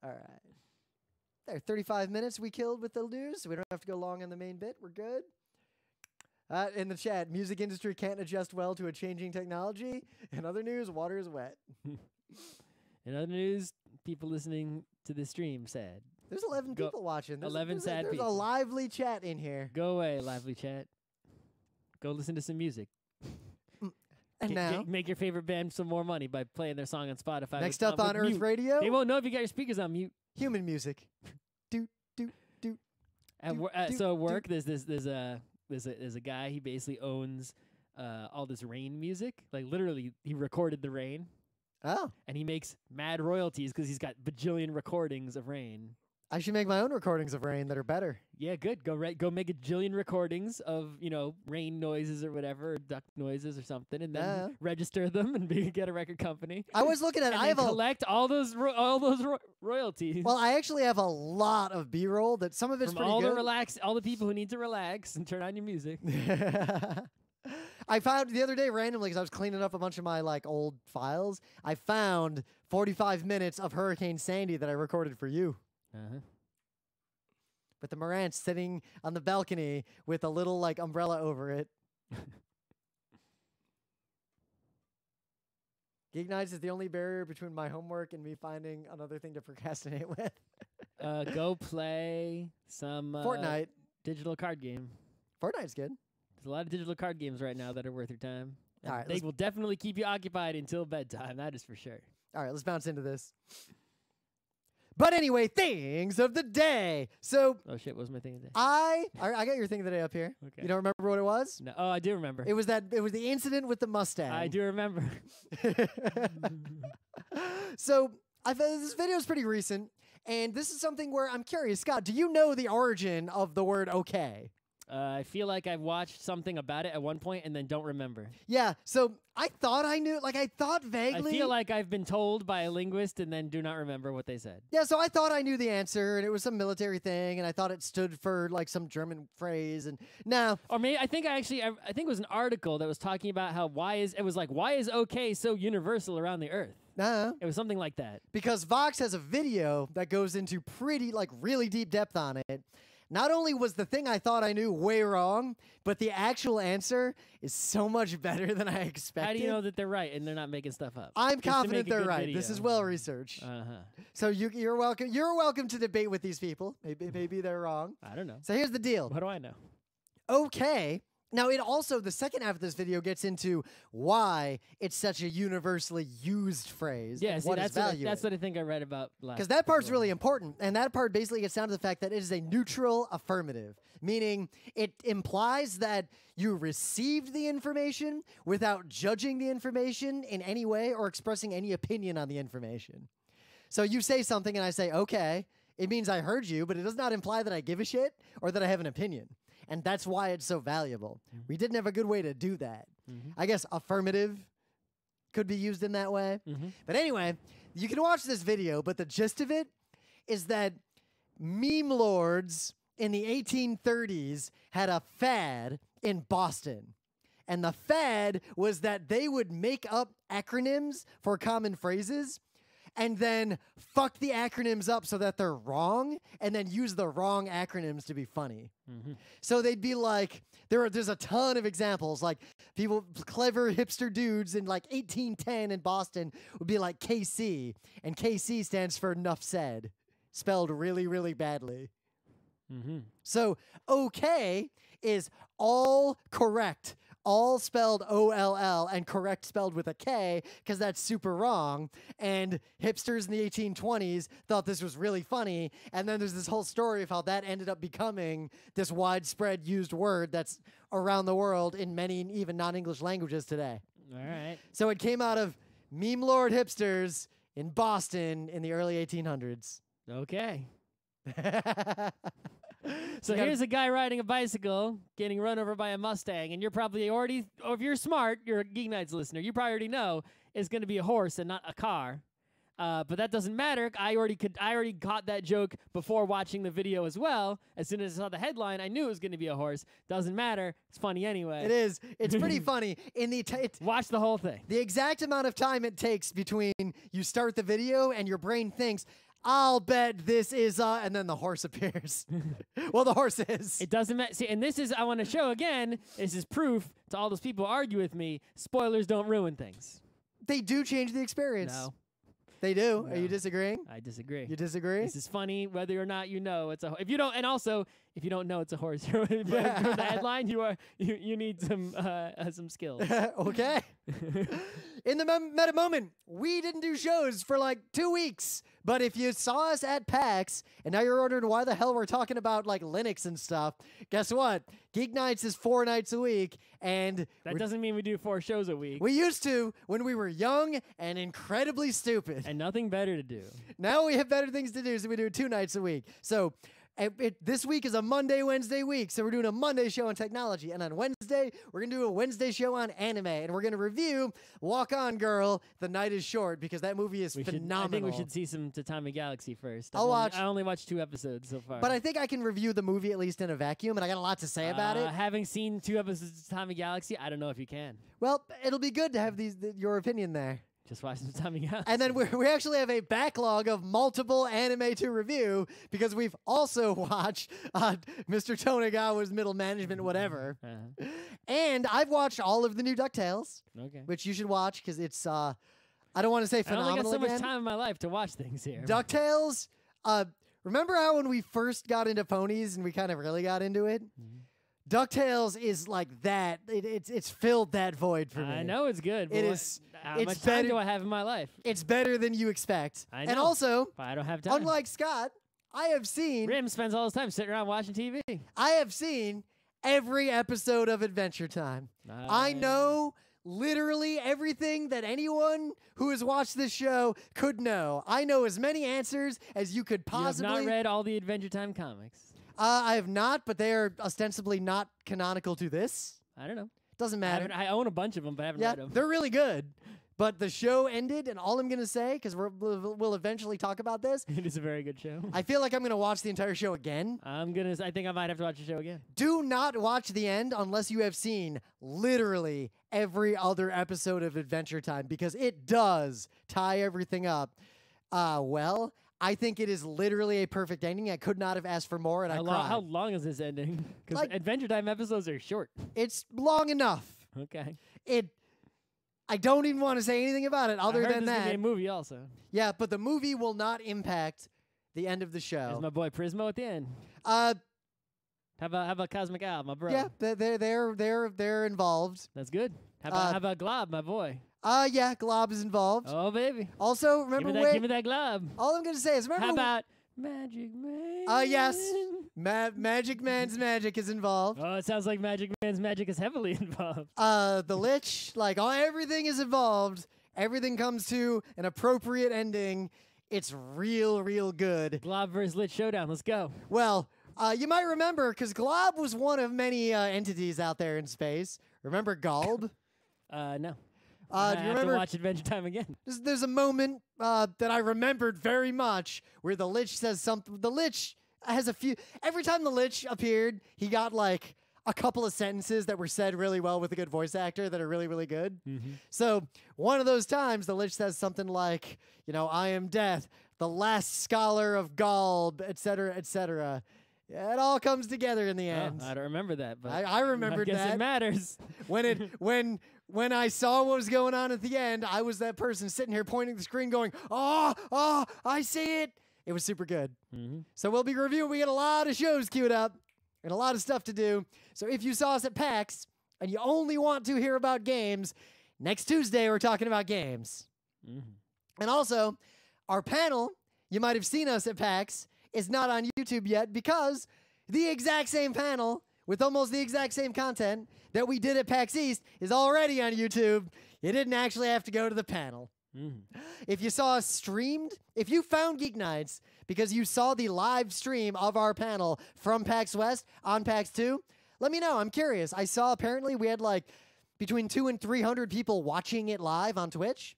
All right. There, 35 minutes we killed with the news, so we don't have to go long on the main bit. We're good. In the chat, music industry can't adjust well to a changing technology. In other news, water is wet. In other news, people listening to the stream said, There's 11 Go- people watching. 11 sad there's people. a lively chat in here. "Go away, lively chat. Go listen to some music. And now, Make your favorite band some more money by playing their song on Spotify. next with, up on with Earth mute. Radio, They won't know if you got your speakers on mute. human music. Do, do, do. At Do, do, so at do. work, there's a guy. He basically owns all this rain music. Like literally, he recorded the rain, Oh, and he makes mad royalties because he's got bajillion recordings of rain. I should make my own recordings of rain that are better. Yeah, good. Go make a jillion recordings of rain noises or whatever, or duck noises or something, and then Yeah. register them and get a record company. I was looking at. And I then have a. collect all those royalties. Well, I actually have a lot of B-roll that some of it's from pretty all good. all the people who need to relax and turn on your music. I found the other day randomly because I was cleaning up a bunch of my like old files. I found 45 minutes of Hurricane Sandy that I recorded for you. Uh-huh. With the Morants sitting on the balcony with a little like umbrella over it. GeekNights is the only barrier between my homework and me finding another thing to procrastinate with. Go play some Fortnite. digital card game. Fortnite's good. There's a lot of digital card games right now that are worth your time. And All right, they let's- will definitely keep you occupied until bedtime. That is for sure. All right, let's bounce into this. But anyway, things of the day. So Oh shit, what was my thing today? I got your thing of the day up here. Okay. You don't remember what it was? No, oh, I do remember. It was the incident with the Mustang. I do remember. So this video is pretty recent, and this is something where I'm curious, Scott. Do you know the origin of the word "okay"? I feel like I've watched something about it at one point and then don't remember. Yeah. So I thought I knew. Like I thought vaguely. I feel like I've been told by a linguist and then do not remember what they said. Yeah. So I thought I knew the answer, and it was some military thing, and I thought it stood for like some German phrase, and now. Or maybe I think it was an article that was talking about how why is okay so universal around the earth? It was something like that. Because Vox has a video that goes into pretty, like, really deep depth on it. Not only was the thing I thought I knew way wrong, but the actual answer is so much better than I expected. How do you know that they're right and they're not making stuff up? I'm Just to confident make a they're good right. video. This is well researched. So you're welcome. You're welcome to debate with these people. Maybe they're wrong. I don't know. So here's the deal. What do I know? Okay. Now, it also, the second half of this video gets into why it's such a universally used phrase. Yeah, and see, what its value that's is. what I think I read about last. Because that part's before. really important. And that part basically gets down to the fact that it is a neutral affirmative, meaning it implies that you received the information without judging the information in any way or expressing any opinion on the information. So you say something and I say, okay, it means I heard you, but it does not imply that I give a shit or that I have an opinion. And that's why it's so valuable. We didn't have a good way to do that. I guess affirmative could be used in that way. But anyway, you can watch this video, but the gist of it is that meme lords in the 1830s had a fad in Boston. And the fad was that they would make up acronyms for common phrases and then fuck the acronyms up so that they're wrong, and then use the wrong acronyms to be funny. So they'd be like, there's a ton of examples, like clever hipster dudes in like 1810 in Boston would be like KC, and KC stands for Nuff Said, spelled really, really badly. So okay is all correct, all spelled OLL, and correct spelled with a K, because that's super wrong. And hipsters in the 1820s thought this was really funny. And then there's this whole story of how that ended up becoming this widespread used word that's around the world in many even non-English languages today. All right. So it came out of meme lord hipsters in Boston in the early 1800s. Okay. So here's a guy riding a bicycle getting run over by a Mustang, and you're probably already, or if you're smart, you're a GeekNights listener, you probably already know it's going to be a horse and not a car. But that doesn't matter. I already caught that joke before watching the video as well. As soon as I saw the headline, I knew it was going to be a horse. Doesn't matter. It's funny anyway. It is. It's pretty funny. Watch the whole thing. The exact amount of time it takes between you start the video and your brain thinks, I'll bet this is and then the horse appears. Well, the horse is. It doesn't matter. See, and this is, I want to show again, this is proof to all those people who argue with me, spoilers don't ruin things. They do change the experience. No. They do. No. Are you disagreeing? I disagree. You disagree? This is funny whether or not you know it's a if you don't, and also if you don't know it's a horse from the headline, you need some skills. Okay. In the meta moment, we didn't do shows for like 2 weeks. But if you saw us at PAX and now you're wondering why the hell we're talking about like Linux and stuff, guess what? GeekNights is 4 nights a week, and that doesn't mean we do 4 shows a week. We used to when we were young and incredibly stupid. And nothing better to do. Now we have better things to do, so we do 2 nights a week. So this week is a Monday, Wednesday week, so we're doing a Monday show on technology. And on Wednesday, we're going to do a Wednesday show on anime. And we're going to review Walk On Girl, The Night is Short, because that movie is phenomenal. I think we should see some Tatami Galaxy first. I only watched 2 episodes so far. But I think I can review the movie at least in a vacuum, and I got a lot to say about it. Having seen 2 episodes of Tatami Galaxy, I don't know if you can. Well, it'll be good to have your opinion there. Just watch some Tatami Galaxy. And then we actually have a backlog of multiple anime to review because we've also watched Mr. Tonegawa's Middle Management whatever. And I've watched all of the new DuckTales, which you should watch because it's, I don't want to say phenomenal I only got so again. much time in my life to watch things here. DuckTales, remember how when we first got into ponies and we kind of really got into it? DuckTales is like that. It's filled that void for me. I know it's good. It is. How much time do I have in my life? It's better than you expect. I know. And also, but I don't have time. Unlike Scott, I have seen. Rim spends all his time sitting around watching TV. I have seen every episode of Adventure Time. I know literally everything that anyone who has watched this show could know. I know as many answers as you could possibly. You have not read all the Adventure Time comics. I have not, but they are ostensibly not canonical to this. I don't know. Doesn't matter. I own a bunch of them, but I haven't read them. They're really good. But the show ended, and all I'm going to say, because we'll eventually talk about this. It is a very good show. I feel like I'm going to watch the entire show again. I think I might have to watch the show again. Do not watch the end unless you have seen literally every other episode of Adventure Time, because it does tie everything up. I think it is literally a perfect ending. I could not have asked for more, and I cried. How long is this ending? Because Adventure Time episodes are short. It's long enough. Okay. I don't even want to say anything about it other than that. It's a movie also. Yeah, but the movie will not impact the end of the show. There's my boy Prismo at the end. How about Cosmic Al, my bro? Yeah, they're involved. That's good. How about Glob, my boy? Yeah, Glob is involved. Oh, baby. Also, remember give me that Glob. All I'm going to say is remember. How about Magic Man? Yes. Magic Man's magic is involved. Oh, it sounds like Magic Man's magic is heavily involved. The Lich, everything is involved. Everything comes to an appropriate ending. It's real good. Glob versus Lich showdown. Let's go. Well, you might remember, because Glob was one of many entities out there in space. Remember Galb? No. Do you remember? Have to watch Adventure Time again. There's a moment that I remembered very much where the Lich says something. The Lich has a few. Every time the Lich appeared, he got like a couple of sentences that were said really well with a good voice actor that are really, really good. So one of those times, the Lich says something like, I am death, the last scholar of Gaul, etc., etc. It all comes together in the end. I don't remember that, but I remembered I guess that. it matters. When I saw what was going on at the end, I was that person sitting here pointing at the screen going, oh, I see it. It was super good. So we'll be reviewing. We got a lot of shows queued up and a lot of stuff to do. So if you saw us at PAX and you only want to hear about games, next Tuesday we're talking about games. And also, our panel, you might have seen us at PAX, is not on YouTube yet because the exact same panel with almost the exact same content that we did at PAX East is already on YouTube. You didn't actually have to go to the panel. If you saw us streamed, if you found Geek Nights because you saw the live stream of our panel from PAX West on PAX 2, let me know. I'm curious. I saw apparently we had like between 200 and 300 people watching it live on Twitch.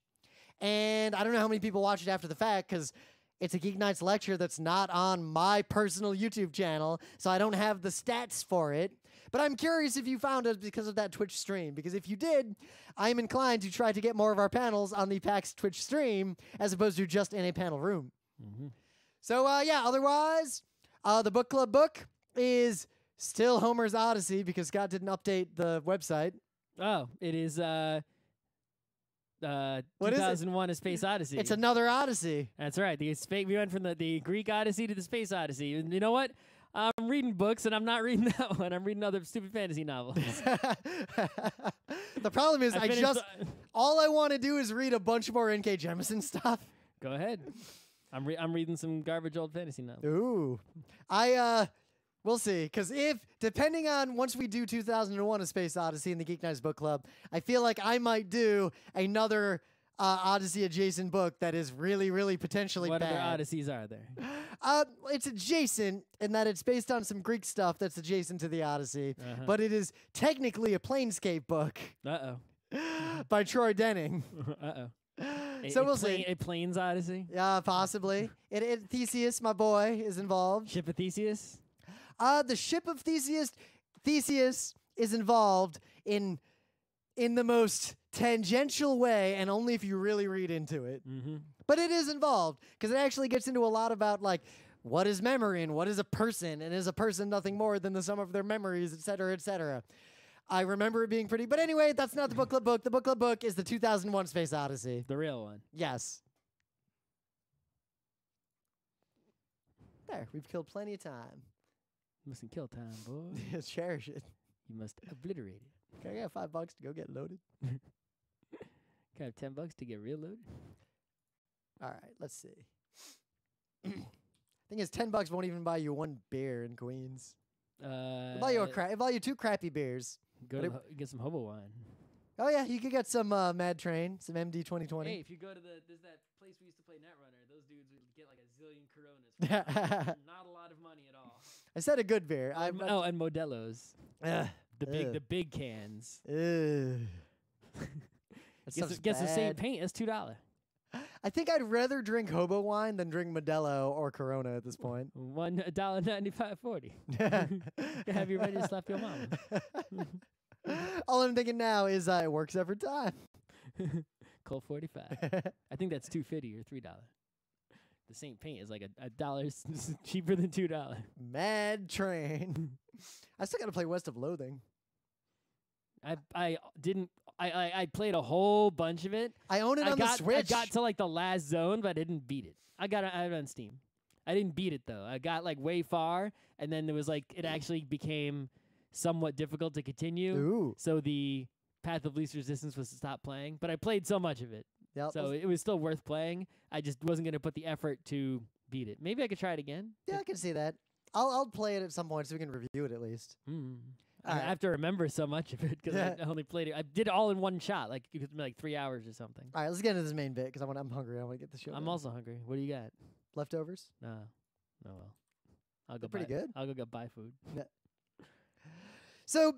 And I don't know how many people watched it after the fact because it's a Geek Nights lecture that's not on my personal YouTube channel, so I don't have the stats for it. But I'm curious if you found us because of that Twitch stream, because if you did, I'm inclined to try to get more of our panels on the PAX Twitch stream as opposed to just in a panel room. So, yeah, otherwise, the book club book is still Homer's Odyssey because Scott didn't update the website. Oh, it is What is it? 2001: A Space Odyssey. It's another Odyssey. That's right. We went from the Greek Odyssey to the Space Odyssey. And you know what? I'm reading books, and I'm not reading that one. I'm reading other stupid fantasy novels. The problem is finished all I want to do is read a bunch more N.K. Jemisin stuff. Go ahead. I'm reading some garbage old fantasy novels. Ooh. We'll see. Because depending on once we do 2001: A Space Odyssey in the Geek Nights Book Club, I feel like I might do another Odyssey adjacent book that is really, really potentially What bad. other Odysseys are there? It's adjacent in that it's based on some Greek stuff that's adjacent to the Odyssey, but it is technically a Planescape book by Troy Denning. So we'll see. A Plains Odyssey? Yeah, possibly. Theseus, my boy, is involved. Ship of Theseus? The ship of Theseus is involved in the most tangential way, and only if you really read into it. But it is involved because it actually gets into a lot about like what is memory and what is a person, and is a person nothing more than the sum of their memories, etc., etc. I remember it being pretty. But anyway, that's not the book club book. The book club book is the 2001: Space Odyssey. The real one. Yes. There, we've killed plenty of time. You mustn't kill time, boy. Cherish it. You must obliterate it. Can I get $5 to go get loaded? Can I have $10 to get reloaded? All right, let's see. Thing is, $10 won't even buy you one beer in Queens. It'll buy you 2 crappy beers. Get some hobo wine. Oh yeah, you could get some Mad Train, some MD 2020. Hey, if you go to there's that place we used to play Netrunner, those dudes would get like a zillion Coronas. Not a lot of money at all. I said a good beer. And Modelo's. The big cans. Gets the same paint as $2. I think I'd rather drink hobo wine than drink Modelo or Corona at this point. $1.95.40. Have you ready to slap your mama? All I'm thinking now is it works every time. Colt 45. I think that's $2.50 or $3. The same paint is like a dollar cheaper than $2. Mad Train. I still got to play West of Loathing. I played a whole bunch of it. I own it on the Switch. I got to like the last zone, but I didn't beat it. I have it on Steam. I didn't beat it though. I got like way far, and then there was like it actually became somewhat difficult to continue. Ooh. So the path of least resistance was to stop playing. But I played so much of it, so it was still worth playing. I just wasn't going to put the effort to beat it. Maybe I could try it again. Yeah, I can see that. I'll play it at some point so we can review it at least. I have to remember so much of it because I only played it. I did it all in one shot. Like it took me like 3 hours or something. All right, let's get into this main bit because I'm hungry. I want to get the show. I'm also hungry. What do you got? Leftovers? No. Well, I'll go. Pretty good. I'll go buy food. Yeah. So,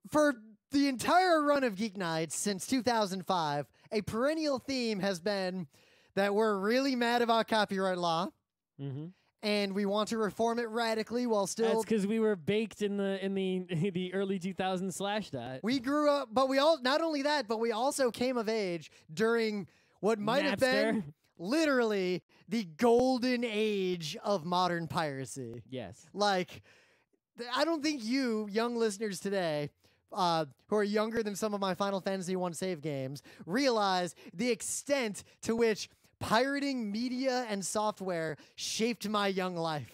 for the entire run of Geek Nights since 2005, a perennial theme has been that we're really mad about copyright law, and we want to reform it radically while still. That's because we were baked in the early 2000s Slashdot. We grew up, but we all not only that, but we also came of age during what might have been literally the golden age of modern piracy. Yes. Like, I don't think you, young listeners today, who are younger than some of my Final Fantasy 1 save games, realize the extent to which pirating media and software shaped my young life.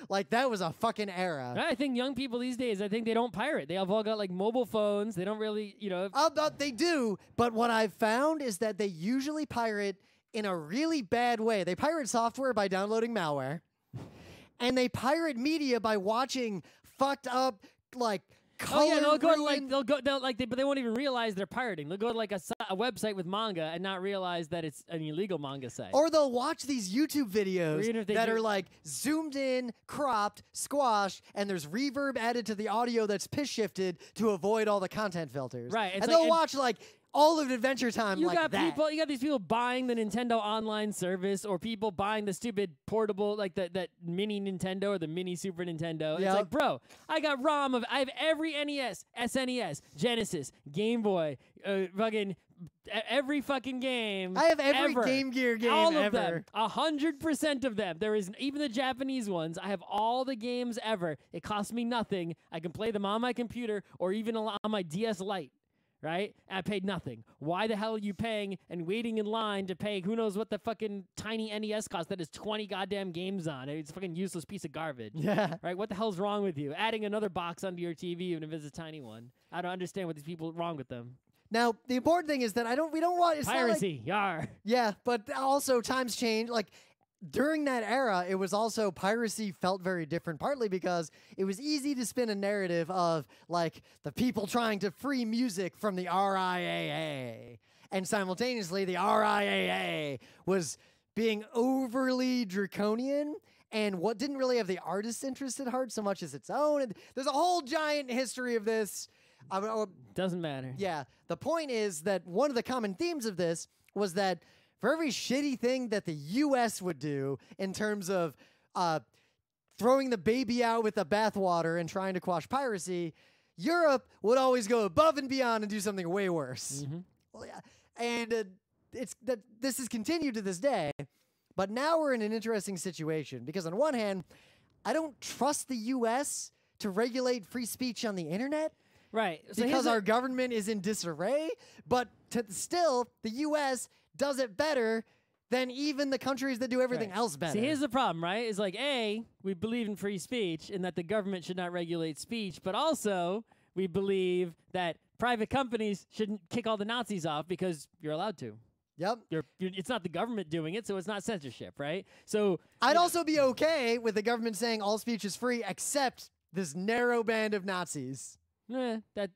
Like, that was a fucking era. I think young people these days, I think they don't pirate. They have all got like mobile phones. They don't really, you know. They do, but what I've found is that they usually pirate in a really bad way. They pirate software by downloading malware, and they pirate media by watching fucked up, like, Oh yeah, they'll go to, like but they won't even realize they're pirating. They'll go to like a website with manga and not realize that it's an illegal manga site. Or they'll watch these YouTube videos that are like zoomed in, cropped, squashed, and there's reverb added to the audio that's pitch shifted to avoid all the content filters. Right, and they'll watch like all of Adventure Time you like got that. You got these people buying the Nintendo Online service, or people buying the stupid portable, like that mini Nintendo or the mini Super Nintendo. It's like, bro, I have every NES, SNES, Genesis, Game Boy, fucking every fucking game. I have every ever. Game Gear game all of ever. them, 100% of them. There is even the Japanese ones. I have all the games ever. It costs me nothing. I can play them on my computer or even on my DS Lite. Right? I paid nothing. Why the hell are you paying and waiting in line to pay who knows what the fucking tiny NES costs that has 20 goddamn games on it? It's a fucking useless piece of garbage. Yeah. Right? What the hell's wrong with you? Adding another box onto your TV even if it's a tiny one. I don't understand what these people wrong with them. Now, the important thing is that we don't want it's piracy, not like, yar. Yeah, but also times change. Like, during that era, it was also piracy felt very different, partly because it was easy to spin a narrative of like the people trying to free music from the RIAA. And simultaneously, the RIAA was being overly draconian and what didn't really have the artist's interest at heart so much as its own. And there's a whole giant history of this. Doesn't matter. Yeah. The point is that one of the common themes of this was that for every shitty thing that the U.S. would do in terms of throwing the baby out with the bathwater and trying to quash piracy, Europe would always go above and beyond and do something way worse. Well, yeah. And this has continued to this day, but now we're in an interesting situation because on one hand, I don't trust the U.S. to regulate free speech on the internet. Right. So because our government is in disarray, but still, the U.S. does it better than even the countries that do everything else better. See, here's the problem, right? It's like, A, we believe in free speech and that the government should not regulate speech, but also we believe that private companies shouldn't kick all the Nazis off because you're allowed to. Yep. It's not the government doing it, so it's not censorship, right? So I'd also be okay with the government saying all speech is free except this narrow band of Nazis. That,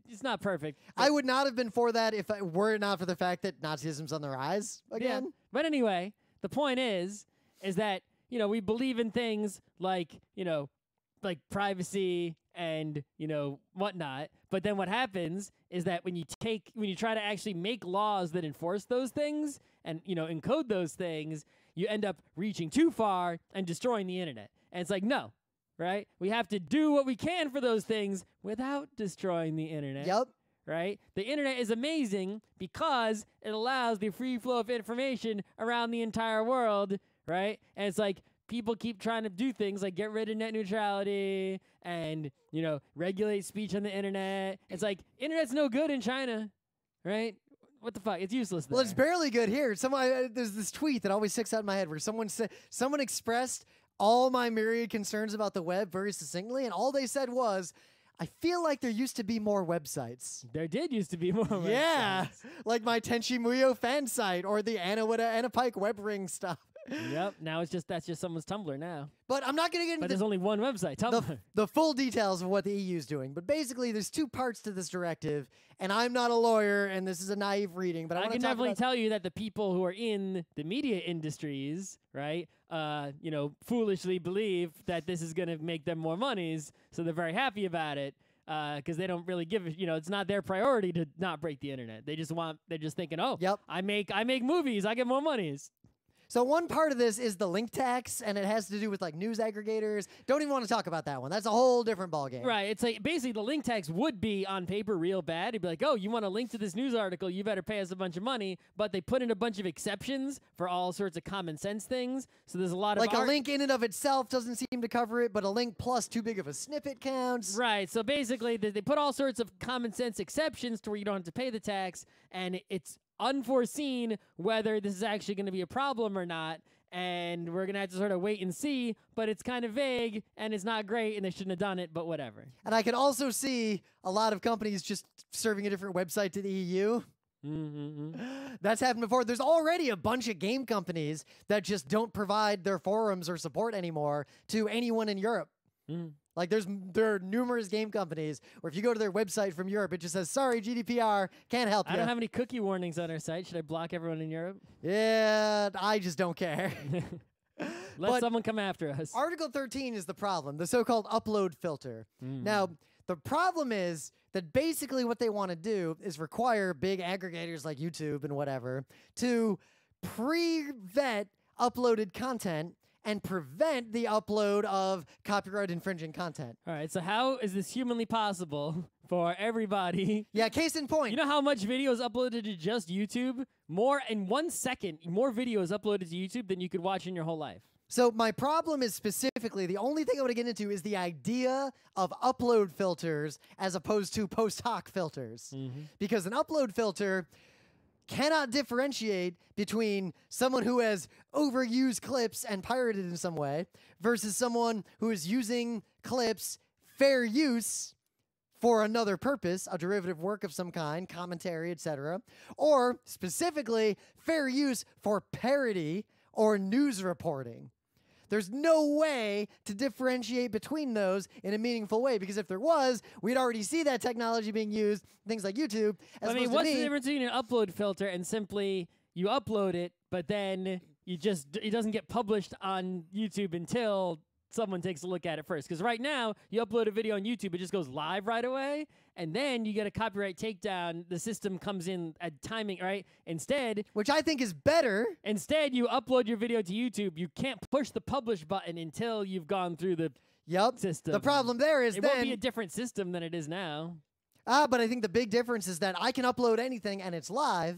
it's not perfect. I would not have been for that if it were not for the fact that Nazism's on the rise again. Yeah. But anyway, the point is that, we believe in things like, like privacy and, whatnot. But then what happens is that when you try to actually make laws that enforce those things and, encode those things, you end up reaching too far and destroying the internet. And it's like, no. Right? We have to do what we can for those things without destroying the internet. Yep. Right? The internet is amazing because it allows the free flow of information around the entire world, right? And it's like people keep trying to do things like get rid of net neutrality and, regulate speech on the internet. It's like internet's no good in China, right? What the fuck? It's useless there. Well, it's barely good here. There's this tweet that always sticks out in my head where someone expressed all my myriad concerns about the web very succinctly, and all they said was, I feel like there used to be more websites. There did used to be more websites. Yeah, like my Tenchi Muyo fan site or the Anna Pike web ring stuff. Yep, now that's just someone's Tumblr now. But I'm not going to get into there's only one website, Tumblr. The full details of what the EU is doing. But basically, there's two parts to this directive, and I'm not a lawyer, and this is a naive reading. But I can definitely tell you that the people who are in the media industries, right, foolishly believe that this is going to make them more monies, so they're very happy about it. Because they don't really give it's not their priority to not break the internet. They're just thinking, oh, yep. I make movies, I get more monies. So one part of this is the link tax, and it has to do with like news aggregators. Don't even want to talk about that one. That's a whole different ballgame. Right. It's like basically the link tax would be on paper real bad. It'd be like, oh, you want to link to this news article, you better pay us a bunch of money. But they put in a bunch of exceptions for all sorts of common sense things. So there's a lot of like a link in and of itself doesn't seem to cover it, but a link plus too big of a snippet counts. Right. So basically they put all sorts of common sense exceptions to where you don't have to pay the tax, and it's unforeseen whether this is actually going to be a problem or not. And we're going to have to sort of wait and see, but it's kind of vague, and it's not great, and they shouldn't have done it, but whatever. And I can also see a lot of companies just serving a different website to the EU. That's happened before. There's already a bunch of game companies that just don't provide their forums or support anymore to anyone in Europe. Like there are numerous game companies where if you go to their website from Europe, it just says, sorry, GDPR, can't help you. I don't have any cookie warnings on our site. Should I block everyone in Europe? Yeah, I just don't care. Let someone come after us. Article 13 is the problem, the so-called upload filter. Now, the problem is that basically what they want to do is require big aggregators like YouTube and whatever to pre-vet uploaded content and prevent the upload of copyright infringing content. All right, so how is this humanly possible for everybody? Yeah, case in point. You know how much video is uploaded to just YouTube? More in 1 second, more video is uploaded to YouTube than you could watch in your whole life. So my problem is specifically, the only thing I want to get into is the idea of upload filters as opposed to post hoc filters. Because an upload filter cannot differentiate between someone who has overused clips and pirated in some way versus someone who is using clips fair use for another purpose, a derivative work of some kind, commentary, etc., or specifically fair use for parody or news reporting. There's no way to differentiate between those in a meaningful way, because if there was, we'd already see that technology being used, things like YouTube. I mean, what's the difference between an upload filter and simply you upload it, but then it doesn't get published on YouTube until someone takes a look at it first? Because right now, you upload a video on YouTube, it just goes live right away, and then you get a copyright takedown. The system comes in at timing, right? Instead, which I think is better. Instead, you upload your video to YouTube. You can't push the publish button until you've gone through the system. The problem there is it won't be a different system than it is now. But I think the big difference is that I can upload anything and it's live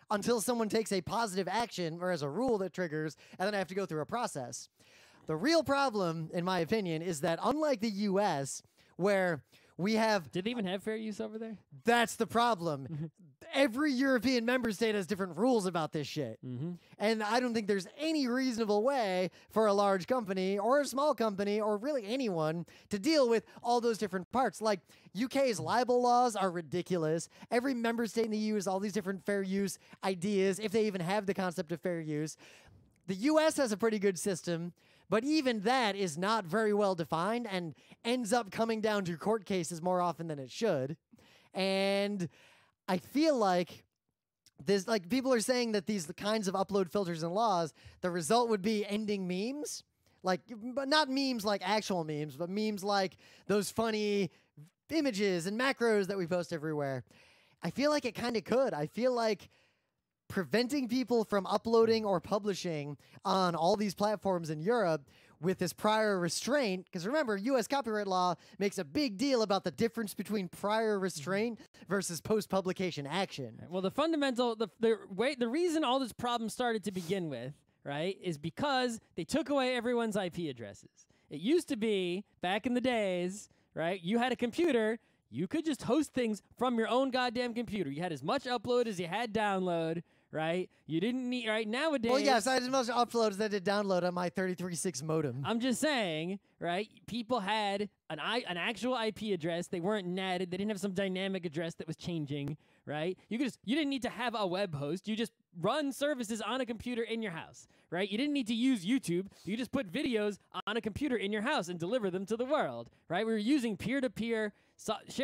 until someone takes a positive action or has a rule that triggers, and then I have to go through a process. The real problem, in my opinion, is that unlike the U.S., where we have... Did they even have fair use over there? That's the problem. Every European member state has different rules about this shit. And I don't think there's any reasonable way for a large company or a small company or really anyone to deal with all those different parts. Like, UK's libel laws are ridiculous. Every member state in the EU has all these different fair use ideas, if they even have the concept of fair use. The U.S. has a pretty good system, but even that is not very well defined and ends up coming down to court cases more often than it should. And I feel like this, like, people are saying that the kinds of upload filters and laws, the result would be ending memes. Like, but not memes like actual memes, but memes like those funny images and macros that we post everywhere. I feel like it kind of could. I feel like preventing people from uploading or publishing on all these platforms in Europe with this prior restraint, because remember, U.S. copyright law makes a big deal about the difference between prior restraint versus post-publication action. Well, the fundamental, the reason all this problem started to begin with, right, is because they took away everyone's IP addresses. It used to be, back in the days, right, you had a computer, you could just host things from your own goddamn computer. You had as much upload as you had download, right? You didn't need, right, nowadays... Well, yes, I had as much upload as I did download on my 33.6 modem. I'm just saying, right, people had an actual IP address. They weren't natted. They didn't have some dynamic address that was changing, right? You didn't need to have a web host. You just run services on a computer in your house, right? You didn't need to use YouTube. You just put videos on a computer in your house and deliver them to the world, right? We were using peer-to-peer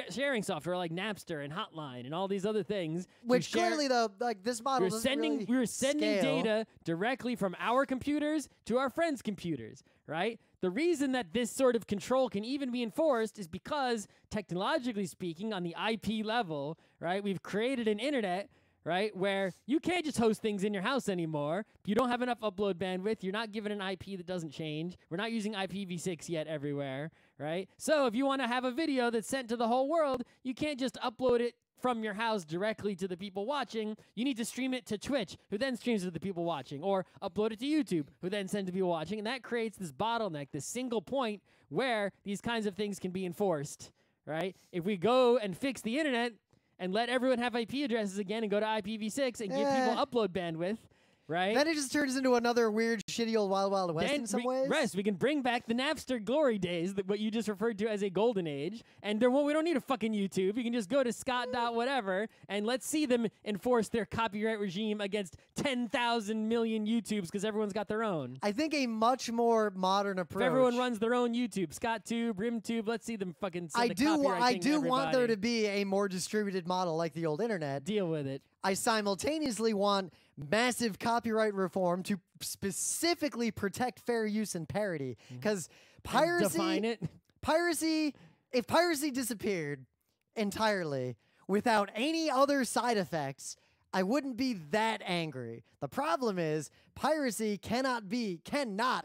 sharing software like Napster and Hotline and all these other things. Which clearly, though, like, this model we were sending data directly from our computers to our friends' computers, right? The reason that this sort of control can even be enforced is because, technologically speaking, on the IP level, right, we've created an internet, right? Where you can't just host things in your house anymore. You don't have enough upload bandwidth. You're not given an IP that doesn't change. We're not using IPv6 yet everywhere, right? So if you want to have a video that's sent to the whole world, you can't just upload it from your house directly to the people watching. You need to stream it to Twitch, who then streams it to the people watching, or upload it to YouTube, who then sends to people watching. And that creates this bottleneck, this single point where these kinds of things can be enforced, right? If we go and fix the internet and let everyone have IP addresses again and go to IPv6 and give people upload bandwidth, right? Then it just turns into another weird, shitty old Wild Wild West in some ways. Rest. We can bring back the Napster glory days, what you just referred to as a golden age. And we don't need a fucking YouTube. You can just go to scott.whatever and let's see them enforce their copyright regime against 10,000 million YouTubes because everyone's got their own. I think a much more modern approach. If everyone runs their own YouTube, ScottTube, RimTube, let's see them fucking send the copyright I thing to do want there everybody. to be a more distributed model like the old internet. Deal with it. I simultaneously want massive copyright reform to specifically protect fair use and parody. Because Define it. if piracy disappeared entirely without any other side effects, I wouldn't be that angry. The problem is piracy cannot,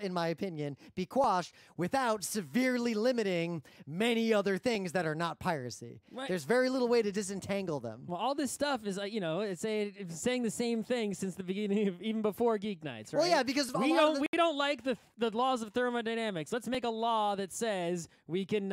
in my opinion, be quashed without severely limiting many other things that are not piracy. Right. There's very little way to disentangle them. Well, all this stuff is, it's saying the same thing since the beginning of even before Geek Nights, right? Well, yeah, because we don't like the laws of thermodynamics. Let's make a law that says we can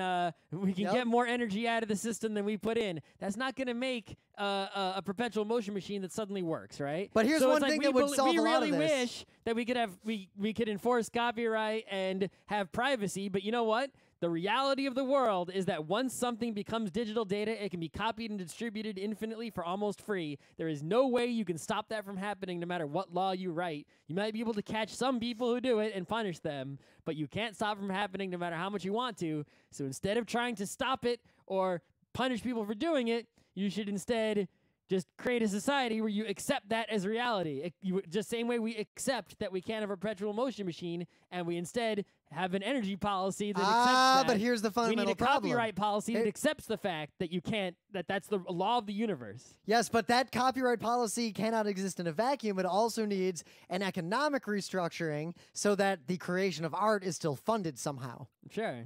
get more energy out of the system than we put in. That's not going to make a perpetual motion machine that suddenly works, right? But here's one thing that would solve a lot of this. We really wish that we could enforce copyright and have privacy, but you know what? The reality of the world is that once something becomes digital data, it can be copied and distributed infinitely for almost free. There is no way you can stop that from happening no matter what law you write. You might be able to catch some people who do it and punish them, but you can't stop it from happening no matter how much you want to. So instead of trying to stop it or punish people for doing it, you should instead just create a society where you accept that as reality. Just same way we accept that we can't have a perpetual motion machine, and we instead have an energy policy that accepts that. But here's the fundamental problem. We need a copyright policy that accepts the fact that you can't, that's the law of the universe. Yes, but that copyright policy cannot exist in a vacuum. It also needs an economic restructuring so that the creation of art is still funded somehow. Sure.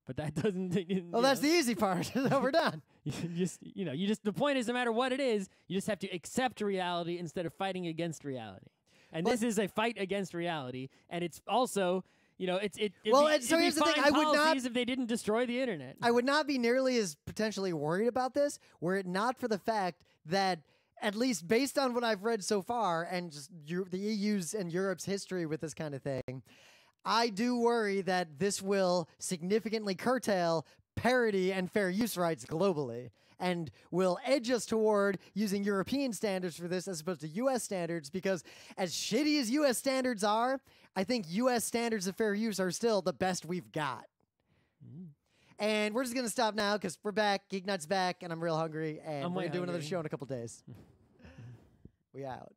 But that doesn't. Well, that's the easy part. We're done. The point is, no matter what it is, you just have to accept reality instead of fighting against reality. And this is a fight against reality, and it's also, so here's the thing: I would not, if they didn't destroy the internet. I would not be nearly as potentially worried about this were it not for the fact that, at least based on what I've read so far, and just the EU's and Europe's history with this kind of thing, I do worry that this will significantly curtail parity and fair use rights globally, and will edge us toward using European standards for this as opposed to U.S. standards, because as shitty as U.S. standards are, I think U.S. standards of fair use are still the best we've got. And we're just going to stop now because we're back. Geek Night's back, and I'm real hungry, and we're going to do another show in a couple days. We out.